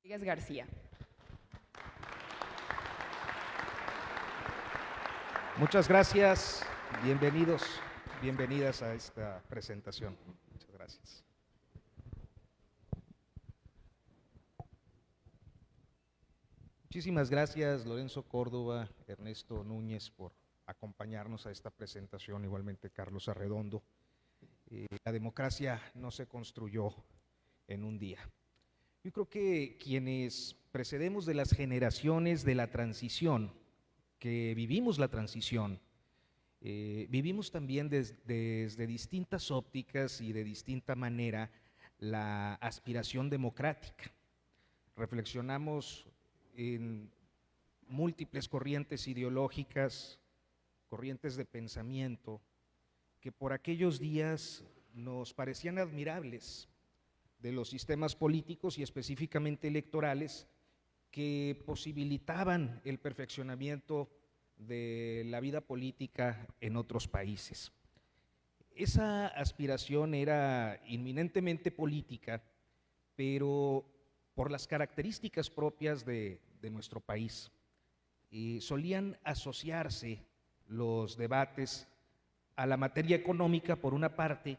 Rodríguez García. Muchas gracias, bienvenidos, bienvenidas a esta presentación. Muchas gracias. Muchísimas gracias, Lorenzo Córdoba, Ernesto Núñez, por acompañarnos a esta presentación, igualmente Carlos Arredondo. La democracia no se construyó en un día. Yo creo que quienes precedemos de las generaciones de la transición, que vivimos la transición, vivimos también desde distintas ópticas y de distinta manera la aspiración democrática. Reflexionamos en múltiples corrientes ideológicas, corrientes de pensamiento, que por aquellos días nos parecían admirables, de los sistemas políticos y específicamente electorales que posibilitaban el perfeccionamiento de la vida política en otros países. Esa aspiración era inminentemente política, pero por las características propias de nuestro país, solían asociarse los debates a la materia económica por una parte,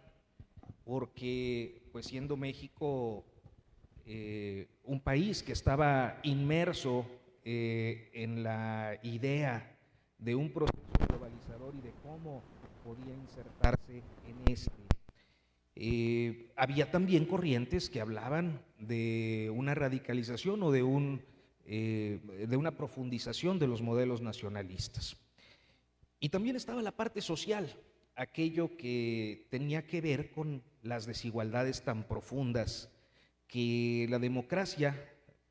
porque pues siendo México un país que estaba inmerso en la idea de un proceso globalizador y de cómo podía insertarse en este, había también corrientes que hablaban de una radicalización o de una profundización de los modelos nacionalistas. Y también estaba la parte social, aquello que tenía que ver con las desigualdades tan profundas que la democracia,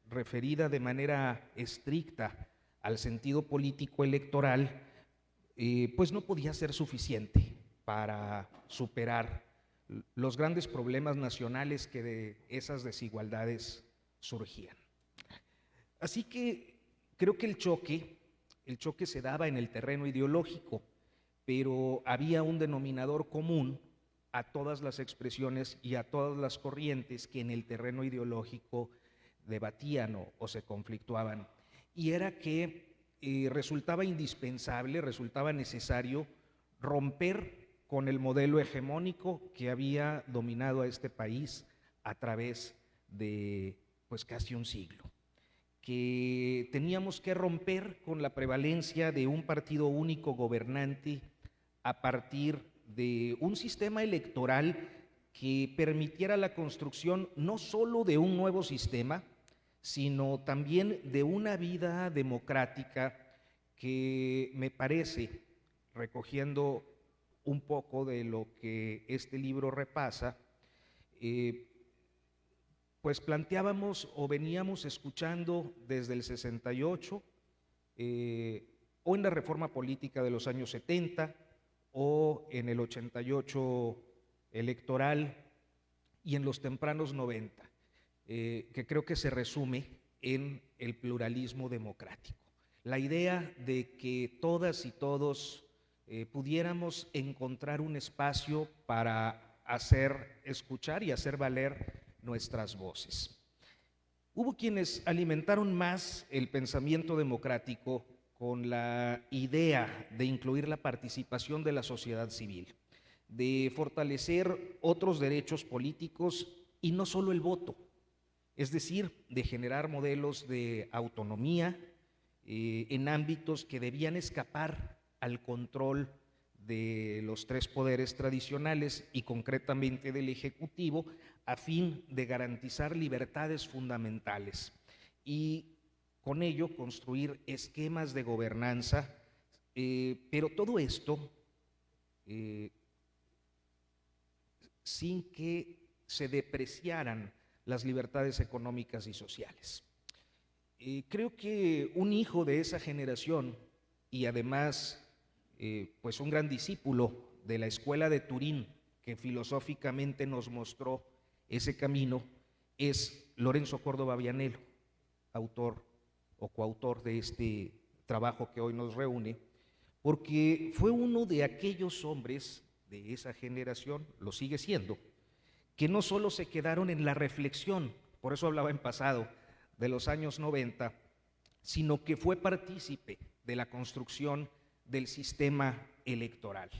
referida de manera estricta al sentido político electoral, pues no podía ser suficiente para superar los grandes problemas nacionales que de esas desigualdades surgían. Así que creo que el choque se daba en el terreno ideológico, pero había un denominador común a todas las expresiones y a todas las corrientes que en el terreno ideológico debatían o se conflictuaban, y era que resultaba indispensable, resultaba necesario romper con el modelo hegemónico que había dominado a este país a través de pues casi un siglo, que teníamos que romper con la prevalencia de un partido único gobernante a partir de un sistema electoral que permitiera la construcción no solo de un nuevo sistema, sino también de una vida democrática que me parece, recogiendo un poco de lo que este libro repasa, pues planteábamos o veníamos escuchando desde el 68, o en la reforma política de los años 70, o en el 88 electoral y en los tempranos 90, que creo que se resume en el pluralismo democrático. La idea de que todas y todos pudiéramos encontrar un espacio para hacer escuchar y hacer valer nuestras voces. Hubo quienes alimentaron más el pensamiento democrático con la idea de incluir la participación de la sociedad civil, de fortalecer otros derechos políticos y no solo el voto, es decir, de generar modelos de autonomía en ámbitos que debían escapar al control de los tres poderes tradicionales y concretamente del Ejecutivo, a fin de garantizar libertades fundamentales y con ello construir esquemas de gobernanza, pero todo esto sin que se depreciaran las libertades económicas y sociales. Creo que un hijo de esa generación y además pues un gran discípulo de la escuela de Turín que filosóficamente nos mostró ese camino es Lorenzo Córdoba Vianello, autor o coautor de este trabajo que hoy nos reúne, porque fue uno de aquellos hombres de esa generación, lo sigue siendo, que no solo se quedaron en la reflexión, por eso hablaba en pasado, de los años 90, sino que fue partícipe de la construcción del sistema electoral.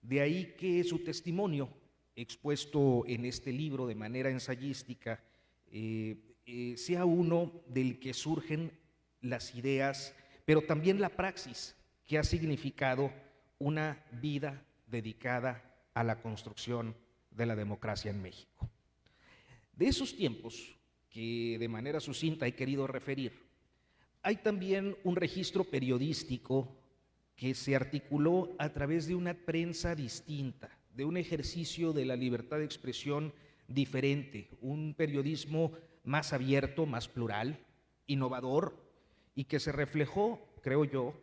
De ahí que su testimonio, expuesto en este libro de manera ensayística, sea uno del que surgen las ideas, pero también la praxis que ha significado una vida dedicada a la construcción de la democracia en México. De esos tiempos, que de manera sucinta he querido referir, hay también un registro periodístico que se articuló a través de una prensa distinta, de un ejercicio de la libertad de expresión diferente, un periodismo más abierto, más plural, innovador, y que se reflejó, creo yo,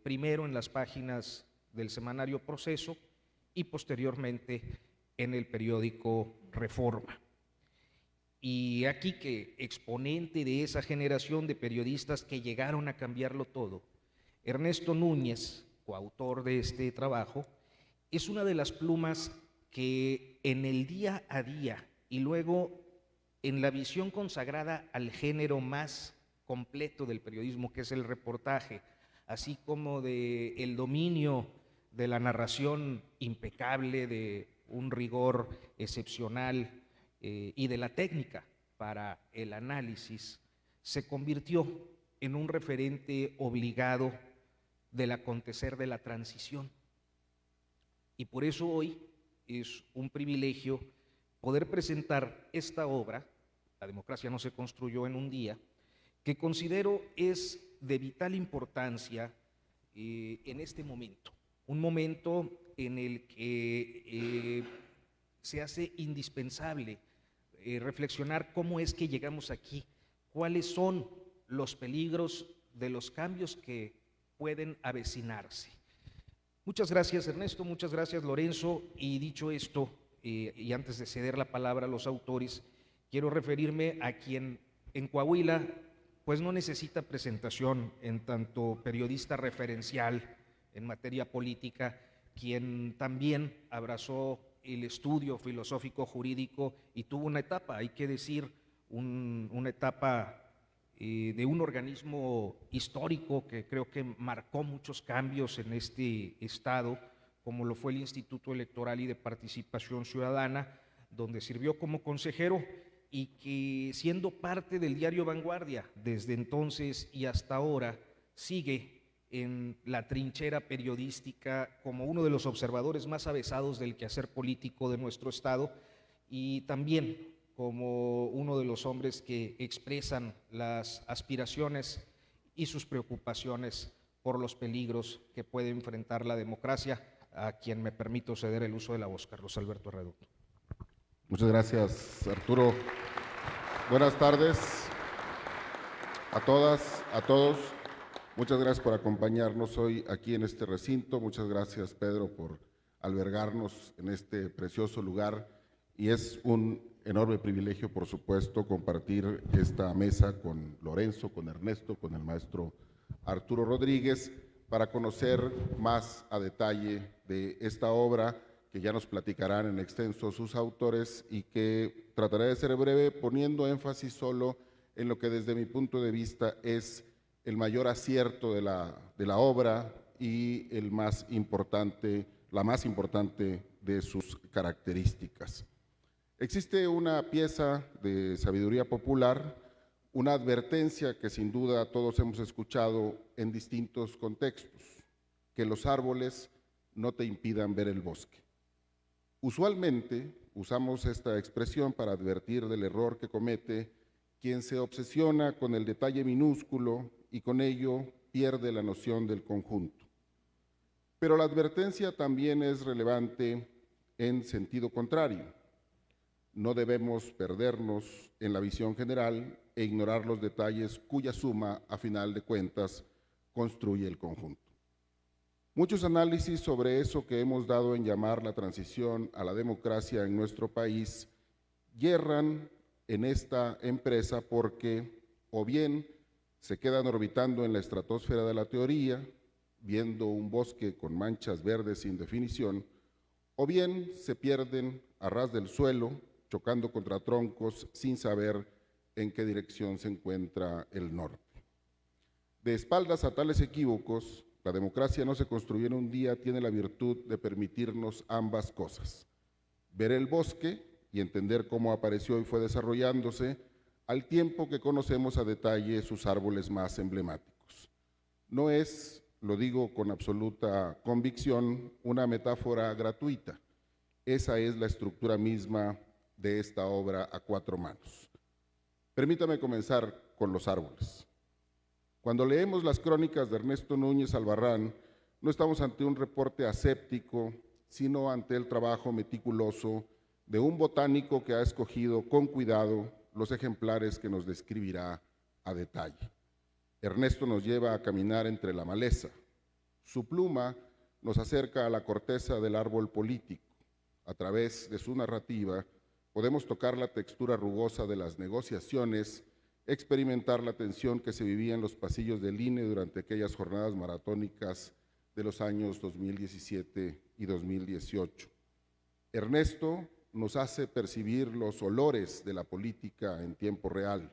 primero en las páginas del semanario Proceso y posteriormente en el periódico Reforma. Y aquí que, exponente de esa generación de periodistas que llegaron a cambiarlo todo, Ernesto Núñez, coautor de este trabajo, es una de las plumas que en el día a día y luego en la visión consagrada al género más completo del periodismo, que es el reportaje, así como del dominio de la narración impecable, de un rigor excepcional y de la técnica para el análisis, se convirtió en un referente obligado del acontecer de la transición. Y por eso hoy es un privilegio poder presentar esta obra, La democracia no se construyó en un día, que considero es de vital importancia en este momento, un momento en el que se hace indispensable reflexionar cómo es que llegamos aquí, cuáles son los peligros de los cambios que pueden avecinarse. Muchas gracias, Ernesto, muchas gracias, Lorenzo, y dicho esto, y antes de ceder la palabra a los autores, quiero referirme a quien en Coahuila pues no necesita presentación en tanto periodista referencial en materia política, quien también abrazó el estudio filosófico jurídico y tuvo una etapa, hay que decir, una etapa de un organismo histórico que creo que marcó muchos cambios en este estado, como lo fue el Instituto Electoral y de Participación Ciudadana, donde sirvió como consejero y que, siendo parte del diario Vanguardia desde entonces y hasta ahora, sigue en la trinchera periodística como uno de los observadores más avesados del quehacer político de nuestro estado, y también como uno de los hombres que expresan las aspiraciones y sus preocupaciones por los peligros que puede enfrentar la democracia, a quien me permito ceder el uso de la voz, Carlos Alberto Arredondo. Muchas gracias, Arturo. Buenas tardes a todas, a todos. Muchas gracias por acompañarnos hoy aquí en este recinto. Muchas gracias, Pedro, por albergarnos en este precioso lugar. Y es un enorme privilegio, por supuesto, compartir esta mesa con Lorenzo, con Ernesto, con el maestro Arturo Rodríguez, para conocer más a detalle de esta obra que ya nos platicarán en extenso sus autores y que trataré de ser breve, poniendo énfasis solo en lo que desde mi punto de vista es el mayor acierto de la obra y la más importante de sus características. Existe una pieza de sabiduría popular, una advertencia que sin duda todos hemos escuchado en distintos contextos, que los árboles no te impidan ver el bosque. Usualmente usamos esta expresión para advertir del error que comete quien se obsesiona con el detalle minúsculo y con ello pierde la noción del conjunto. Pero la advertencia también es relevante en sentido contrario. No debemos perdernos en la visión general e ignorar los detalles cuya suma, a final de cuentas, construye el conjunto. Muchos análisis sobre eso que hemos dado en llamar la transición a la democracia en nuestro país yerran en esta empresa porque o bien se quedan orbitando en la estratosfera de la teoría, viendo un bosque con manchas verdes sin definición, o bien se pierden a ras del suelo, chocando contra troncos sin saber en qué dirección se encuentra el norte. De espaldas a tales equívocos, la democracia no se construyó en un día, tiene la virtud de permitirnos ambas cosas: ver el bosque y entender cómo apareció y fue desarrollándose, al tiempo que conocemos a detalle sus árboles más emblemáticos. No es, lo digo con absoluta convicción, una metáfora gratuita. Esa es la estructura misma de esta obra a cuatro manos. Permítame comenzar con los árboles. Cuando leemos las crónicas de Ernesto Núñez Albarrán, no estamos ante un reporte aséptico, sino ante el trabajo meticuloso de un botánico que ha escogido con cuidado los ejemplares que nos describirá a detalle. Ernesto nos lleva a caminar entre la maleza. Su pluma nos acerca a la corteza del árbol político. A través de su narrativa podemos tocar la textura rugosa de las negociaciones, experimentar la tensión que se vivía en los pasillos del INE durante aquellas jornadas maratónicas de los años 2017 y 2018. Ernesto nos hace percibir los olores de la política en tiempo real: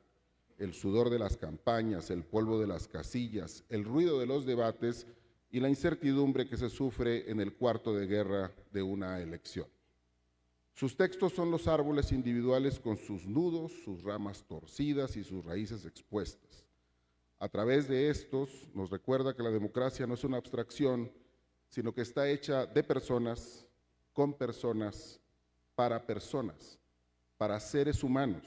el sudor de las campañas, el polvo de las casillas, el ruido de los debates y la incertidumbre que se sufre en el cuarto de guerra de una elección. Sus textos son los árboles individuales con sus nudos, sus ramas torcidas y sus raíces expuestas. A través de estos nos recuerda que la democracia no es una abstracción, sino que está hecha de personas, con personas, para seres humanos.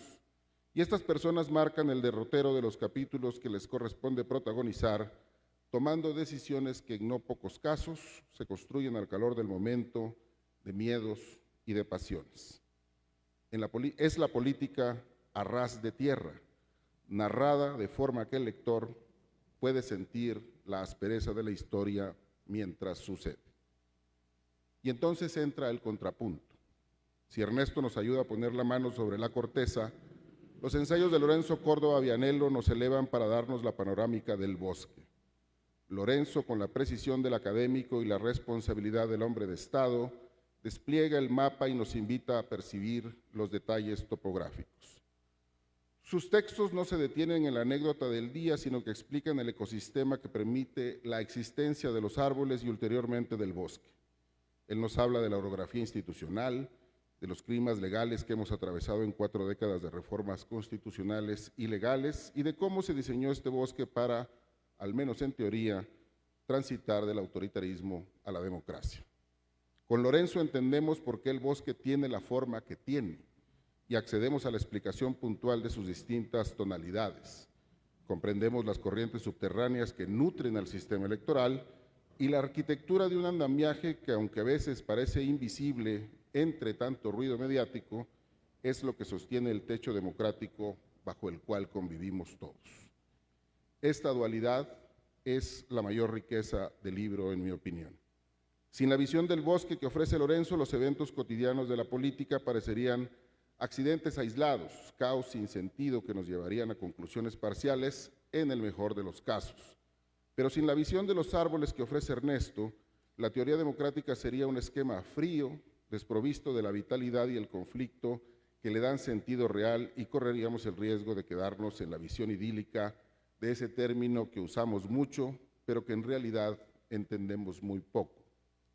Y estas personas marcan el derrotero de los capítulos que les corresponde protagonizar, tomando decisiones que en no pocos casos se construyen al calor del momento, de miedos y de pasiones. Es la política a ras de tierra, narrada de forma que el lector puede sentir la aspereza de la historia mientras sucede. Y entonces entra el contrapunto. Si Ernesto nos ayuda a poner la mano sobre la corteza, los ensayos de Lorenzo Córdoba Vianello nos elevan para darnos la panorámica del bosque. Lorenzo, con la precisión del académico y la responsabilidad del hombre de Estado, despliega el mapa y nos invita a percibir los detalles topográficos. Sus textos no se detienen en la anécdota del día, sino que explican el ecosistema que permite la existencia de los árboles y ulteriormente del bosque. Él nos habla de la orografía institucional, de los climas legales que hemos atravesado en 4 décadas de reformas constitucionales y legales, y de cómo se diseñó este bosque para, al menos en teoría, transitar del autoritarismo a la democracia. Con Lorenzo entendemos por qué el bosque tiene la forma que tiene y accedemos a la explicación puntual de sus distintas tonalidades. Comprendemos las corrientes subterráneas que nutren al sistema electoral y la arquitectura de un andamiaje que, aunque a veces parece invisible entre tanto ruido mediático, es lo que sostiene el techo democrático bajo el cual convivimos todos. Esta dualidad es la mayor riqueza del libro, en mi opinión. Sin la visión del bosque que ofrece Lorenzo, los eventos cotidianos de la política parecerían accidentes aislados, caos sin sentido que nos llevarían a conclusiones parciales en el mejor de los casos. Pero sin la visión de los árboles que ofrece Ernesto, la teoría democrática sería un esquema frío, desprovisto de la vitalidad y el conflicto que le dan sentido real, y correríamos el riesgo de quedarnos en la visión idílica de ese término que usamos mucho, pero que en realidad entendemos muy poco: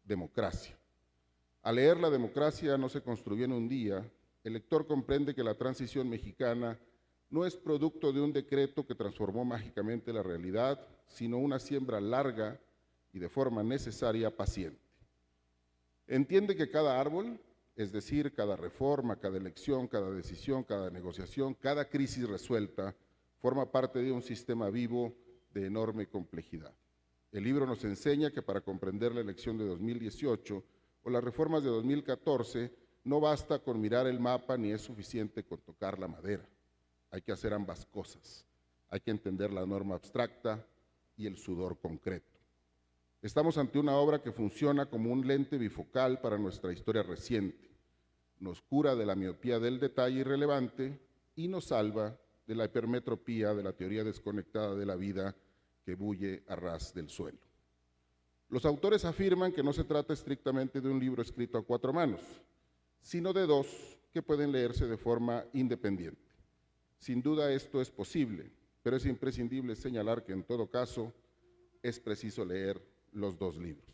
democracia. Al leer La democracia no se construyó en un día, el lector comprende que la transición mexicana no es producto de un decreto que transformó mágicamente la realidad, sino una siembra larga y de forma necesaria paciente. Entiende que cada árbol, es decir, cada reforma, cada elección, cada decisión, cada negociación, cada crisis resuelta, forma parte de un sistema vivo de enorme complejidad. El libro nos enseña que para comprender la elección de 2018 o las reformas de 2014, no basta con mirar el mapa ni es suficiente con tocar la madera. Hay que hacer ambas cosas. Hay que entender la norma abstracta y el sudor concreto. Estamos ante una obra que funciona como un lente bifocal para nuestra historia reciente. Nos cura de la miopía del detalle irrelevante y nos salva de la hipermetropía de la teoría desconectada de la vida que bulle a ras del suelo. Los autores afirman que no se trata estrictamente de un libro escrito a 4 manos, sino de 2 que pueden leerse de forma independiente. Sin duda esto es posible, pero es imprescindible señalar que en todo caso es preciso leer los dos libros.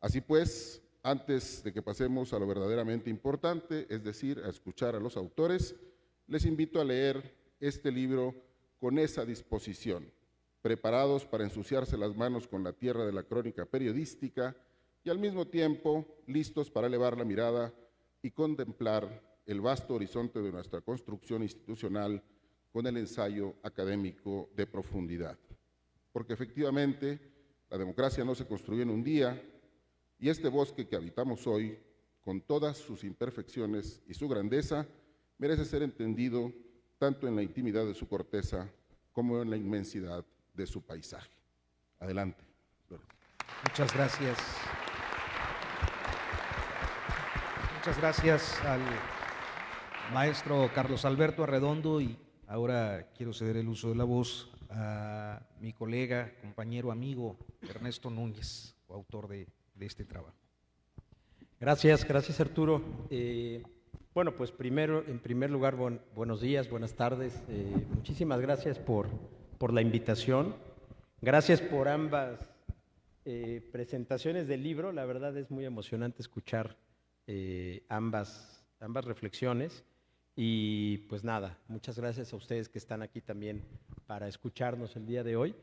Así pues, antes de que pasemos a lo verdaderamente importante, es decir, a escuchar a los autores, les invito a leer este libro con esa disposición, preparados para ensuciarse las manos con la tierra de la crónica periodística y al mismo tiempo listos para elevar la mirada y contemplar el vasto horizonte de nuestra construcción institucional con el ensayo académico de profundidad. Porque efectivamente la democracia no se construyó en un día y este bosque que habitamos hoy, con todas sus imperfecciones y su grandeza, merece ser entendido tanto en la intimidad de su corteza como en la inmensidad de su paisaje. Adelante. Muchas gracias. Muchas gracias al maestro Carlos Alberto Arredondo, y ahora quiero ceder el uso de la voz a mi colega, compañero, amigo Ernesto Núñez, coautor de este trabajo. Gracias Arturo. Bueno, pues en primer lugar, buenos días, buenas tardes. Muchísimas gracias por la invitación. Gracias por ambas presentaciones del libro. La verdad es muy emocionante escuchar ambas reflexiones. Y pues nada, muchas gracias a ustedes que están aquí también para escucharnos el día de hoy.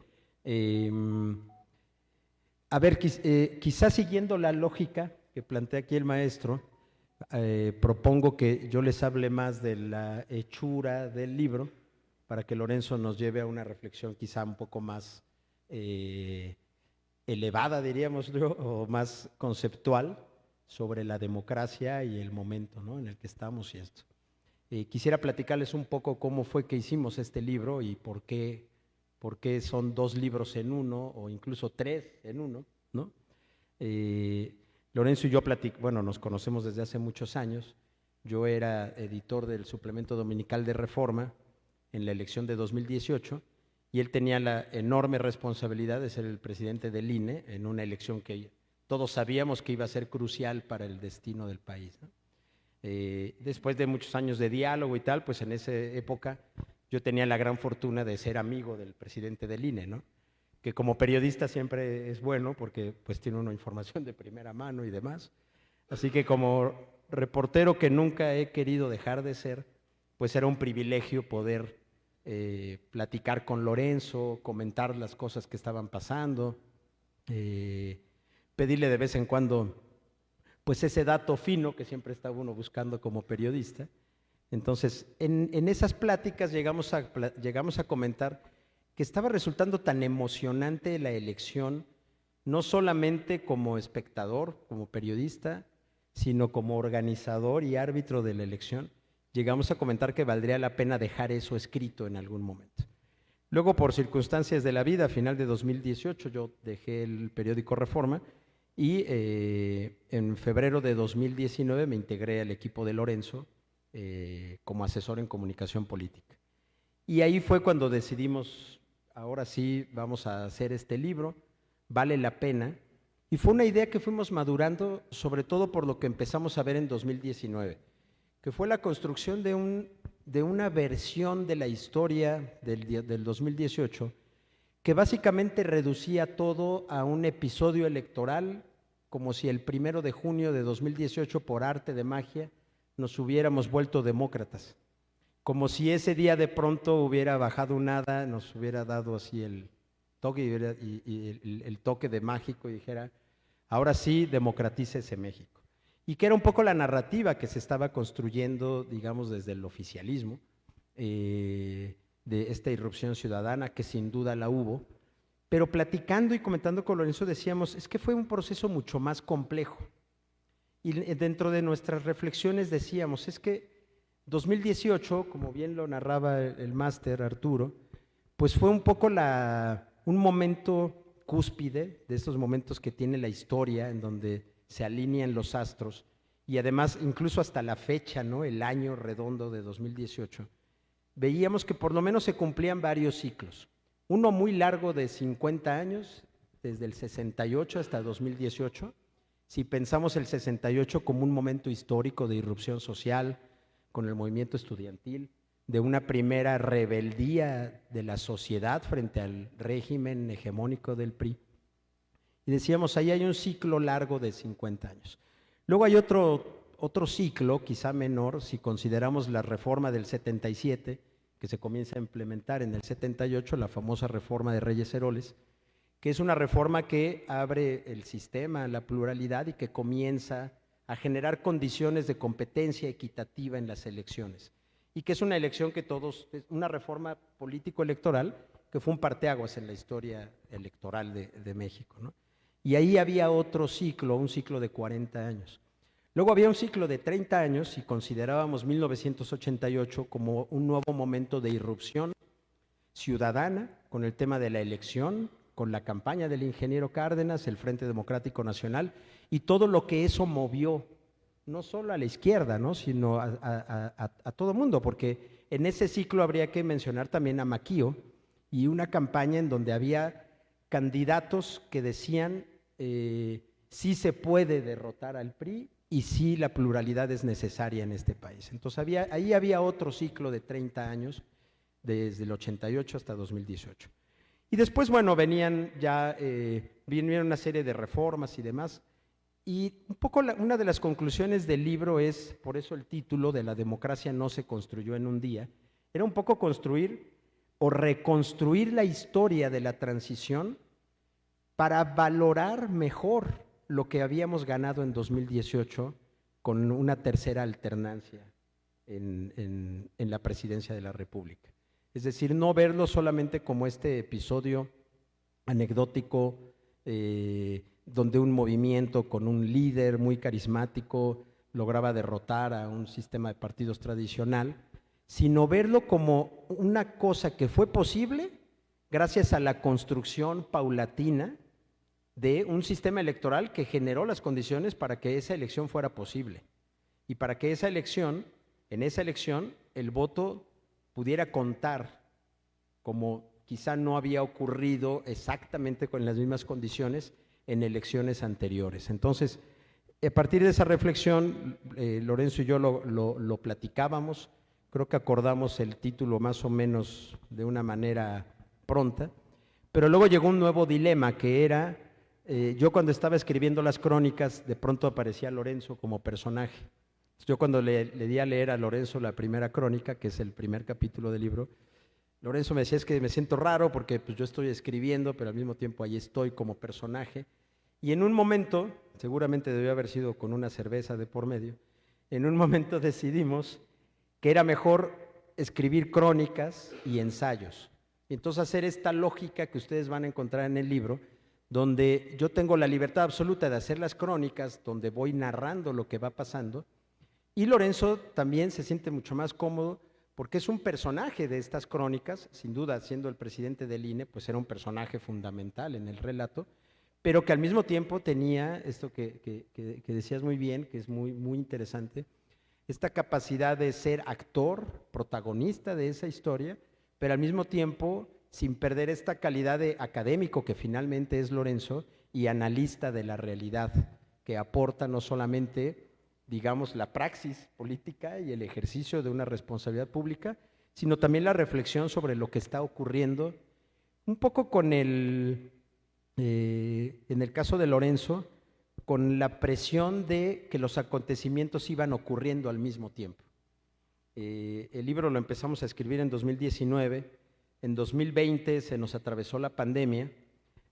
A ver, quizás siguiendo la lógica que plantea aquí el maestro, propongo que yo les hable más de la hechura del libro para que Lorenzo nos lleve a una reflexión quizá un poco más elevada, diríamos yo, o más conceptual sobre la democracia y el momento, ¿no?, en el que estamos y esto. Quisiera platicarles un poco cómo fue que hicimos este libro y por qué son dos libros en uno o incluso tres en uno, ¿no? Lorenzo y yo nos conocemos desde hace muchos años. Yo era editor del suplemento dominical de Reforma en la elección de 2018 y él tenía la enorme responsabilidad de ser el presidente del INE en una elección que todos sabíamos que iba a ser crucial para el destino del país, ¿no? Después de muchos años de diálogo y tal, pues en esa época yo tenía la gran fortuna de ser amigo del presidente del INE, ¿no?, que como periodista siempre es bueno porque pues tiene una información de primera mano y demás. Así que como reportero que nunca he querido dejar de ser, pues era un privilegio poder platicar con Lorenzo, comentar las cosas que estaban pasando, pedirle de vez en cuando pues ese dato fino que siempre está uno buscando como periodista. Entonces, en esas pláticas llegamos a comentar que estaba resultando tan emocionante la elección, no solamente como espectador, como periodista, sino como organizador y árbitro de la elección. Llegamos a comentar que valdría la pena dejar eso escrito en algún momento. Luego, por circunstancias de la vida, a final de 2018, yo dejé el periódico Reforma y en febrero de 2019 me integré al equipo de Lorenzo como asesor en comunicación política. Y ahí fue cuando decidimos, ahora sí vamos a hacer este libro, vale la pena. Y fue una idea que fuimos madurando, sobre todo por lo que empezamos a ver en 2019, que fue la construcción de una versión de la historia del 2018 que básicamente reducía todo a un episodio electoral, como si el 1 de junio de 2018, por arte de magia, nos hubiéramos vuelto demócratas. Como si ese día de pronto hubiera bajado un hada, nos hubiera dado así el toque el toque de mágico y dijera, ahora sí, democratícese México. Y que era un poco la narrativa que se estaba construyendo, digamos, desde el oficialismo, de esta irrupción ciudadana, que sin duda la hubo, pero platicando y comentando con Lorenzo decíamos, es que fue un proceso mucho más complejo. Y dentro de nuestras reflexiones decíamos, es que 2018, como bien lo narraba el máster Arturo, pues fue un poco un momento cúspide de estos momentos que tiene la historia, en donde se alinean los astros, y además incluso hasta la fecha, ¿no?, el año redondo de 2018, veíamos que por lo menos se cumplían varios ciclos. Uno muy largo de 50 años, desde el 68 hasta 2018, si pensamos el 68 como un momento histórico de irrupción social, con el movimiento estudiantil, de una primera rebeldía de la sociedad frente al régimen hegemónico del PRI. Y decíamos, ahí hay un ciclo largo de 50 años. Luego hay otro ciclo, quizá menor, si consideramos la reforma del 77, que se comienza a implementar en el 78, la famosa reforma de Reyes Heroles, que es una reforma que abre el sistema, la pluralidad y que comienza a generar condiciones de competencia equitativa en las elecciones. Y que es una elección que una reforma político-electoral que fue un parteaguas en la historia electoral de México, ¿no? Y ahí había otro ciclo, un ciclo de 40 años. Luego había un ciclo de 30 años y considerábamos 1988 como un nuevo momento de irrupción ciudadana con el tema de la elección, con la campaña del ingeniero Cárdenas, el Frente Democrático Nacional y todo lo que eso movió, no solo a la izquierda, ¿no?, sino a todo mundo, porque en ese ciclo habría que mencionar también a Maquío y una campaña en donde había candidatos que decían sí se puede derrotar al PRI y sí la pluralidad es necesaria en este país. Entonces ahí había otro ciclo de 30 años, desde el 88 hasta 2018. Y después, bueno, vinieron una serie de reformas y demás. Y un poco una de las conclusiones del libro es, por eso el título de La democracia no se construyó en un día, era un poco construir o reconstruir la historia de la transición para valorar mejor lo que habíamos ganado en 2018 con una tercera alternancia en la presidencia de la República. Es decir, no verlo solamente como este episodio anecdótico donde un movimiento con un líder muy carismático lograba derrotar a un sistema de partidos tradicional, sino verlo como una cosa que fue posible gracias a la construcción paulatina de un sistema electoral que generó las condiciones para que esa elección fuera posible y para que en esa elección, el voto pudiera contar como quizá no había ocurrido exactamente con las mismas condiciones en elecciones anteriores. Entonces, a partir de esa reflexión, Lorenzo y yo lo platicábamos, creo que acordamos el título más o menos de una manera pronta, pero luego llegó un nuevo dilema que era, yo cuando estaba escribiendo las crónicas, de pronto aparecía Lorenzo como personaje. Yo cuando le di a leer a Lorenzo la primera crónica, que es el primer capítulo del libro, Lorenzo me decía, es que me siento raro porque pues, yo estoy escribiendo, pero al mismo tiempo ahí estoy como personaje. Y en un momento, seguramente debió haber sido con una cerveza de por medio, en un momento decidimos que era mejor escribir crónicas y ensayos. Y entonces hacer esta lógica que ustedes van a encontrar en el libro, donde yo tengo la libertad absoluta de hacer las crónicas, donde voy narrando lo que va pasando, y Lorenzo también se siente mucho más cómodo porque es un personaje de estas crónicas, sin duda siendo el presidente del INE, pues era un personaje fundamental en el relato, pero que al mismo tiempo tenía esto que decías muy bien, que es muy, muy interesante, esta capacidad de ser actor, protagonista de esa historia, pero al mismo tiempo sin perder esta calidad de académico que finalmente es Lorenzo y analista de la realidad, que aporta no solamente digamos, la praxis política y el ejercicio de una responsabilidad pública, sino también la reflexión sobre lo que está ocurriendo, un poco con en el caso de Lorenzo, con la presión de que los acontecimientos iban ocurriendo al mismo tiempo. El libro lo empezamos a escribir en 2019, en 2020 se nos atravesó la pandemia.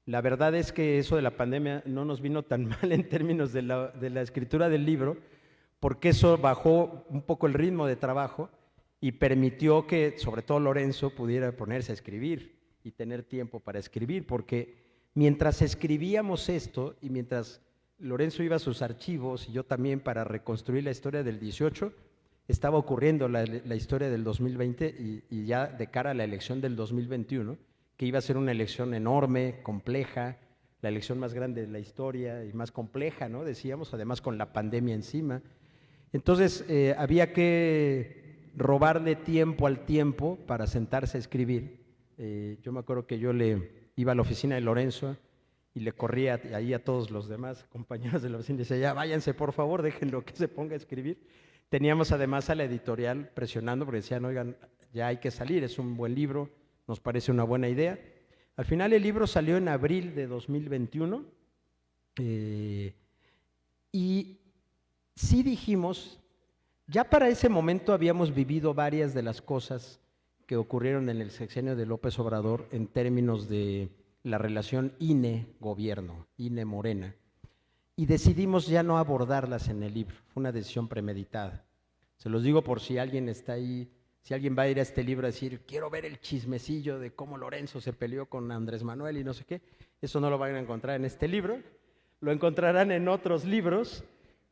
La verdad es que eso de la pandemia no nos vino tan mal en términos de la escritura del libro, porque eso bajó un poco el ritmo de trabajo y permitió que, sobre todo Lorenzo, pudiera ponerse a escribir y tener tiempo para escribir, porque mientras escribíamos esto y mientras Lorenzo iba a sus archivos y yo también para reconstruir la historia del 18, estaba ocurriendo la historia del 2020 y ya de cara a la elección del 2021, que iba a ser una elección enorme, compleja, la elección más grande de la historia y más compleja, ¿no? Decíamos, además con la pandemia encima. Entonces había que robarle tiempo al tiempo para sentarse a escribir. Yo me acuerdo que yo le iba a la oficina de Lorenzo y le corría ahí a todos los demás compañeros de la oficina y decía, ya váyanse por favor, déjenlo que se ponga a escribir. Teníamos además a la editorial presionando porque decían, oigan, ya hay que salir, es un buen libro, nos parece una buena idea. Al final el libro salió en abril de 2021 y sí dijimos, ya para ese momento habíamos vivido varias de las cosas que ocurrieron en el sexenio de López Obrador en términos de la relación INE-gobierno, INE-Morena, y decidimos ya no abordarlas en el libro. Fue una decisión premeditada. Se los digo por si alguien está ahí, si alguien va a ir a este libro a decir, quiero ver el chismecillo de cómo Lorenzo se peleó con Andrés Manuel y no sé qué, eso no lo van a encontrar en este libro, lo encontrarán en otros libros,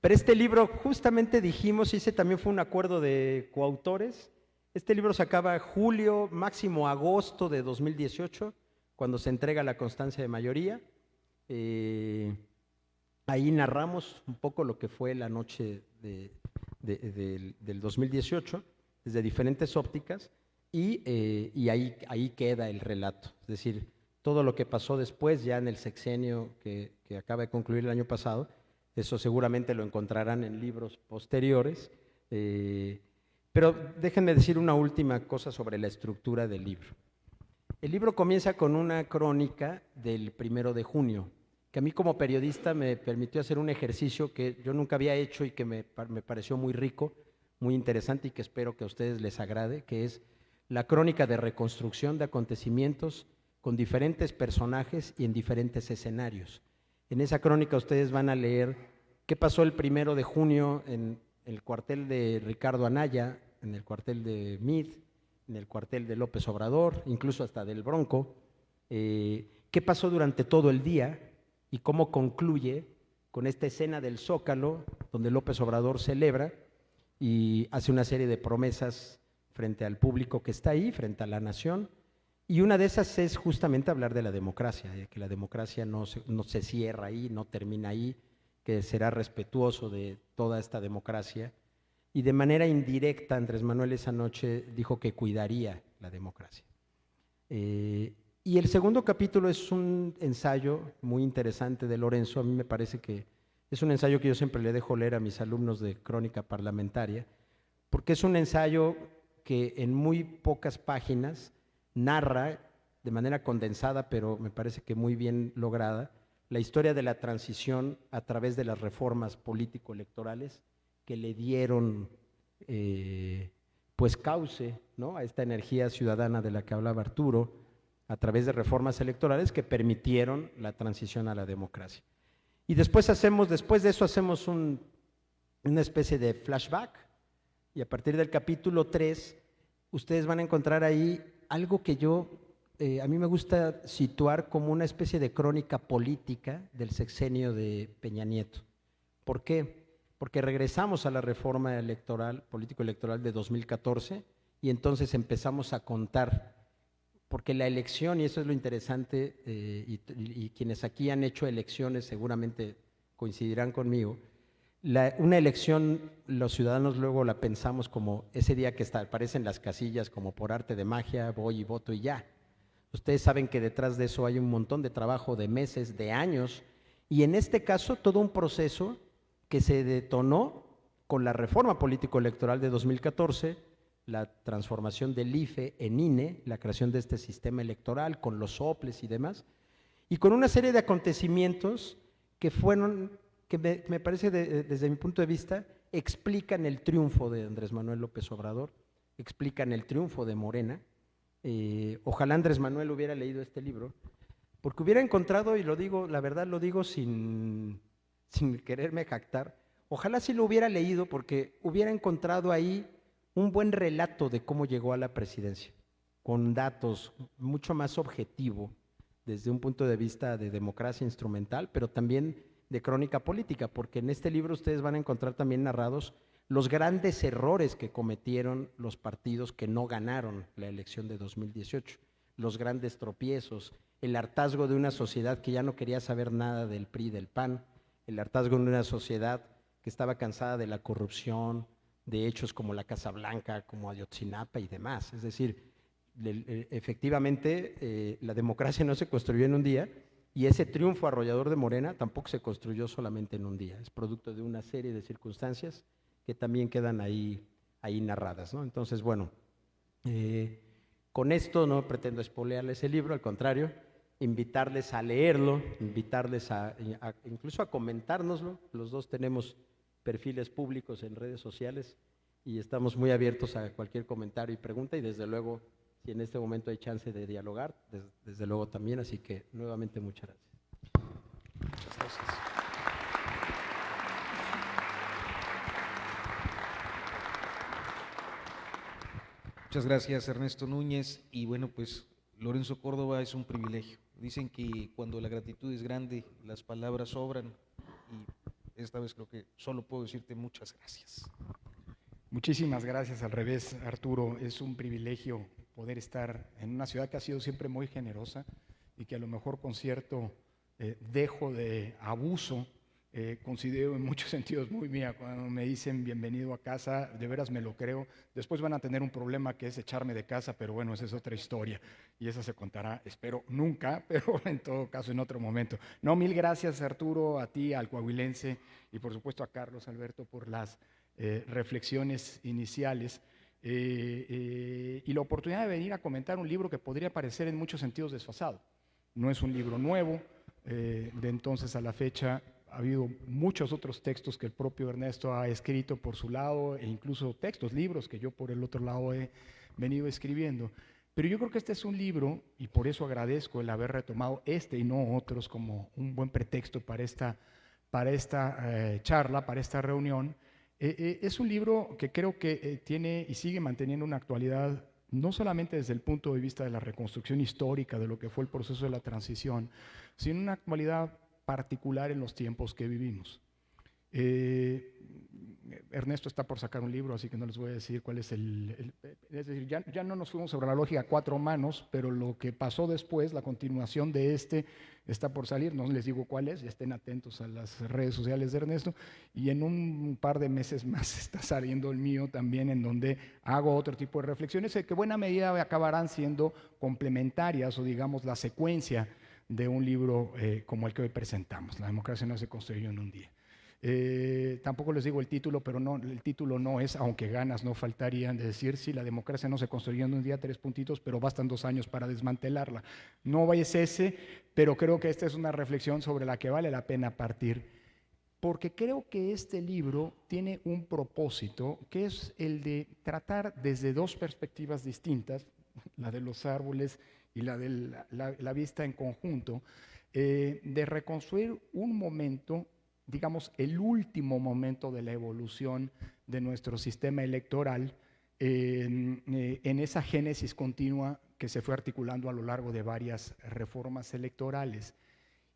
pero este libro justamente dijimos, y ese también fue un acuerdo de coautores, este libro se acaba julio, máximo agosto de 2018, cuando se entrega la constancia de mayoría. Ahí narramos un poco lo que fue la noche del 2018, desde diferentes ópticas, y ahí queda el relato. Es decir, todo lo que pasó después, ya en el sexenio que acaba de concluir el año pasado, eso seguramente lo encontrarán en libros posteriores. Pero déjenme decir una última cosa sobre la estructura del libro. El libro comienza con una crónica del 1 de junio, que a mí como periodista me permitió hacer un ejercicio que yo nunca había hecho y que me pareció muy rico, muy interesante y que espero que a ustedes les agrade, que es la crónica de reconstrucción de acontecimientos con diferentes personajes y en diferentes escenarios. En esa crónica ustedes van a leer qué pasó el 1 de junio en el cuartel de Ricardo Anaya, en el cuartel de Meade, en el cuartel de López Obrador, incluso hasta del Bronco, qué pasó durante todo el día y cómo concluye con esta escena del Zócalo, donde López Obrador celebra y hace una serie de promesas frente al público que está ahí, frente a la nación, y una de esas es justamente hablar de la democracia, de que la democracia no se cierra ahí, no termina ahí, que será respetuoso de toda esta democracia. Y de manera indirecta, Andrés Manuel esa noche dijo que cuidaría la democracia. Y el segundo capítulo es un ensayo muy interesante de Lorenzo. A mí me parece que es un ensayo que yo siempre le dejo leer a mis alumnos de crónica parlamentaria, porque es un ensayo que en muy pocas páginas narra de manera condensada, pero me parece que muy bien lograda, la historia de la transición a través de las reformas político-electorales que le dieron pues cauce, ¿no?, a esta energía ciudadana de la que hablaba Arturo, a través de reformas electorales que permitieron la transición a la democracia. Y después de eso hacemos una especie de flashback, y a partir del capítulo 3 ustedes van a encontrar ahí algo que a mí me gusta situar como una especie de crónica política del sexenio de Peña Nieto. ¿Por qué? Porque regresamos a la reforma electoral, político-electoral de 2014, y entonces empezamos a contar, porque la elección, y eso es lo interesante, y quienes aquí han hecho elecciones seguramente coincidirán conmigo, una elección los ciudadanos luego la pensamos como ese día que aparecen las casillas como por arte de magia, voy y voto y ya. Ustedes saben que detrás de eso hay un montón de trabajo de meses, de años, y en este caso todo un proceso que se detonó con la reforma político-electoral de 2014, la transformación del IFE en INE, la creación de este sistema electoral con los soples y demás, y con una serie de acontecimientos que me parece desde mi punto de vista explican el triunfo de Andrés Manuel López Obrador, explican el triunfo de Morena. Ojalá Andrés Manuel hubiera leído este libro, porque hubiera encontrado, y lo digo, la verdad lo digo sin quererme jactar, ojalá sí lo hubiera leído porque hubiera encontrado ahí un buen relato de cómo llegó a la presidencia, con datos mucho más objetivo desde un punto de vista de democracia instrumental, pero también de crónica política, porque en este libro ustedes van a encontrar también narrados los grandes errores que cometieron los partidos que no ganaron la elección de 2018, los grandes tropiezos, el hartazgo de una sociedad que ya no quería saber nada del PRI y del PAN, el hartazgo de una sociedad que estaba cansada de la corrupción, de hechos como la Casa Blanca, como Ayotzinapa y demás. Es decir, efectivamente la democracia no se construyó en un día, y ese triunfo arrollador de Morena tampoco se construyó solamente en un día, es producto de una serie de circunstancias que también quedan ahí narradas, ¿no? Entonces, bueno, con esto no pretendo espolearles el libro, al contrario, invitarles a leerlo, invitarles incluso a comentárnoslo. Los dos tenemos perfiles públicos en redes sociales y estamos muy abiertos a cualquier comentario y pregunta, y desde luego, si en este momento hay chance de dialogar, desde luego también. Así que nuevamente muchas gracias. Muchas gracias. Muchas gracias, Ernesto Núñez. Y bueno, pues Lorenzo Córdoba, es un privilegio. Dicen que cuando la gratitud es grande, las palabras sobran, y esta vez creo que solo puedo decirte muchas gracias. Muchísimas gracias. Al revés, Arturo, es un privilegio poder estar en una ciudad que ha sido siempre muy generosa y que a lo mejor con cierto dejo de abuso considero en muchos sentidos muy mía. Cuando me dicen bienvenido a casa, de veras me lo creo. Después van a tener un problema que es echarme de casa, pero bueno, esa es otra historia y esa se contará, espero nunca, pero en todo caso en otro momento. No, mil gracias, Arturo, a ti, al coahuilense, y por supuesto a Carlos Alberto por las reflexiones iniciales y la oportunidad de venir a comentar un libro que podría parecer en muchos sentidos desfasado. No es un libro nuevo, de entonces a la fecha ha habido muchos otros textos que el propio Ernesto ha escrito por su lado, e incluso textos, libros que yo por el otro lado he venido escribiendo. Pero yo creo que este es un libro, y por eso agradezco el haber retomado este y no otros como un buen pretexto para esta charla, para esta reunión. Es un libro que creo que tiene y sigue manteniendo una actualidad, no solamente desde el punto de vista de la reconstrucción histórica de lo que fue el proceso de la transición, sino una actualidad particular en los tiempos que vivimos. Ernesto está por sacar un libro, así que no les voy a decir cuál es es decir, ya no nos fuimos sobre la lógica a cuatro manos, pero lo que pasó después, la continuación de este, está por salir. No les digo cuál es, ya estén atentos a las redes sociales de Ernesto, y en un par de meses más está saliendo el mío también, en donde hago otro tipo de reflexiones que en buena medida acabarán siendo complementarias, o digamos la secuencia de un libro como el que hoy presentamos. La democracia no se construyó en un día. Tampoco les digo el título, pero no, el título no es, aunque ganas no faltarían de decir, sí, la democracia no se construyó en un día, 3 puntitos, pero bastan 2 años para desmantelarla. No es ese, pero creo que esta es una reflexión sobre la que vale la pena partir, porque creo que este libro tiene un propósito, que es el de tratar desde dos perspectivas distintas, la de los árboles y la de la vista en conjunto, de reconstruir un momento, digamos, el último momento de la evolución de nuestro sistema electoral, en esa génesis continua que se fue articulando a lo largo de varias reformas electorales,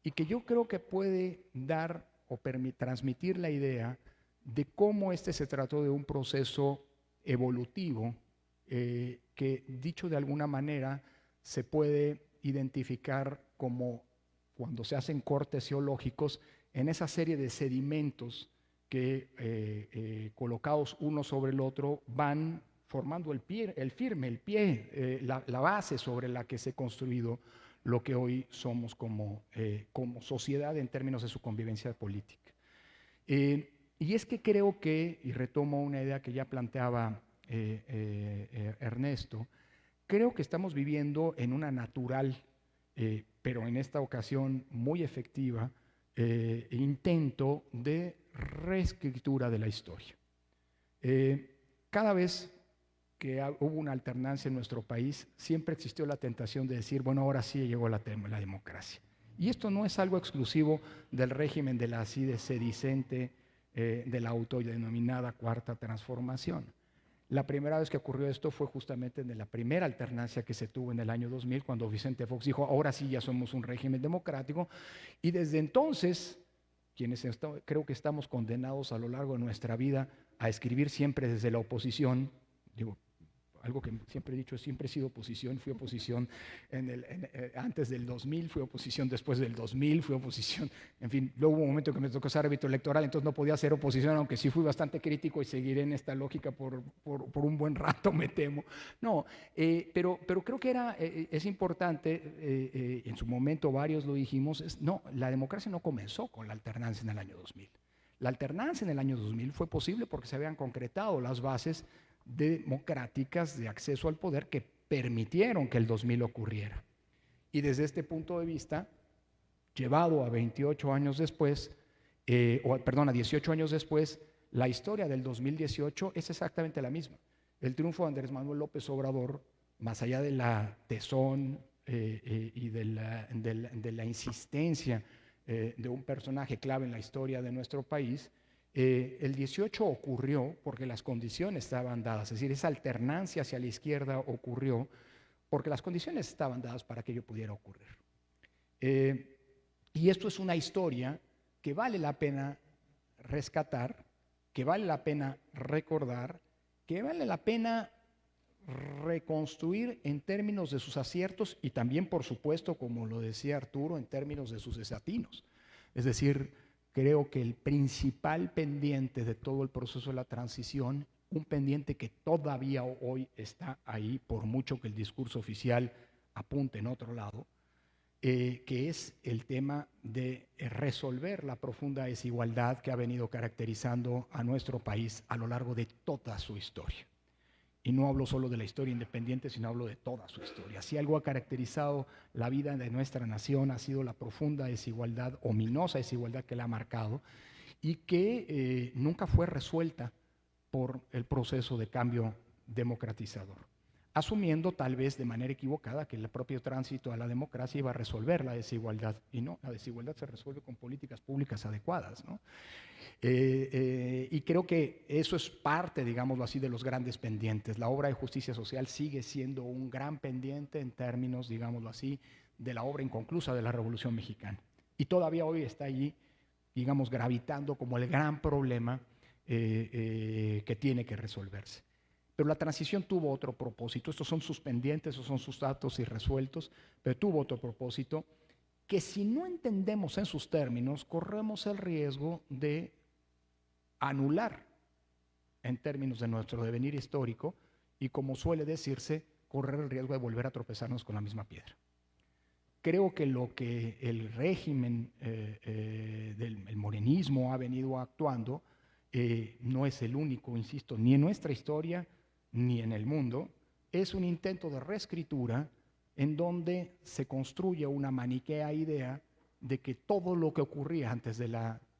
y que yo creo que puede dar o transmitir la idea de cómo se trató de un proceso evolutivo que, dicho de alguna manera, se puede identificar como cuando se hacen cortes geológicos en esa serie de sedimentos que colocados uno sobre el otro van formando el pie, la base sobre la que se ha construido lo que hoy somos como sociedad en términos de su convivencia política. Y es que creo que, y retomo una idea que ya planteaba Ernesto, creo que estamos viviendo en una natural, pero en esta ocasión muy efectiva, intento de reescritura de la historia. Cada vez que hubo una alternancia en nuestro país, siempre existió la tentación de decir, bueno, ahora sí llegó la democracia. Y esto no es algo exclusivo del régimen de la así de sedicente, de la autodenominada Cuarta Transformación. La primera vez que ocurrió esto fue justamente en la primera alternancia que se tuvo en el año 2000, cuando Vicente Fox dijo, ahora sí ya somos un régimen democrático, y desde entonces, creo que estamos condenados a lo largo de nuestra vida a escribir siempre desde la oposición. Digo, algo que siempre he dicho, siempre he sido oposición, fui oposición antes del 2000, fui oposición después del 2000, fui oposición, en fin, luego hubo un momento que me tocó ser árbitro electoral, entonces no podía ser oposición, aunque sí fui bastante crítico y seguiré en esta lógica por un buen rato, me temo. No, pero creo que es importante, en su momento varios lo dijimos, no, la democracia no comenzó con la alternancia en el año 2000. La alternancia en el año 2000 fue posible porque se habían concretado las bases democráticas de acceso al poder que permitieron que el 2000 ocurriera. Y desde este punto de vista, llevado a 28 años después, a 18 años después, la historia del 2018 es exactamente la misma. El triunfo de Andrés Manuel López Obrador, más allá de la tesón y de la insistencia de un personaje clave en la historia de nuestro país, el 18 ocurrió porque las condiciones estaban dadas, es decir, esa alternancia hacia la izquierda ocurrió porque las condiciones estaban dadas para que ello pudiera ocurrir. Y esto es una historia que vale la pena rescatar, que vale la pena recordar, que vale la pena reconstruir en términos de sus aciertos y también, por supuesto, como lo decía Arturo, en términos de sus desatinos. Es decir, creo que el principal pendiente de todo el proceso de la transición, un pendiente que todavía hoy está ahí, por mucho que el discurso oficial apunte en otro lado, que es el tema de resolver la profunda desigualdad que ha venido caracterizando a nuestro país a lo largo de toda su historia. Y no hablo solo de la historia independiente, sino hablo de toda su historia. Si algo ha caracterizado la vida de nuestra nación ha sido la profunda desigualdad, ominosa desigualdad que la ha marcado y que nunca fue resuelta por el proceso de cambio democratizador, asumiendo tal vez de manera equivocada que el propio tránsito a la democracia iba a resolver la desigualdad. Y no, la desigualdad se resuelve con políticas públicas adecuadas, ¿no? Y creo que eso es parte, digámoslo así, de los grandes pendientes. La obra de justicia social sigue siendo un gran pendiente en términos, digámoslo así, de la obra inconclusa de la Revolución Mexicana. Y todavía hoy está allí, digamos, gravitando como el gran problema que tiene que resolverse. Pero la transición tuvo otro propósito. Estos son sus pendientes, estos son sus datos irresueltos, pero tuvo otro propósito que si no entendemos en sus términos, corremos el riesgo de anular en términos de nuestro devenir histórico y, como suele decirse, correr el riesgo de volver a tropezarnos con la misma piedra. Creo que lo que el régimen del morenismo ha venido actuando no es el único, insisto, ni en nuestra historia ni en el mundo. Es un intento de reescritura en donde se construye una maniquea idea de que todo lo que ocurría antes del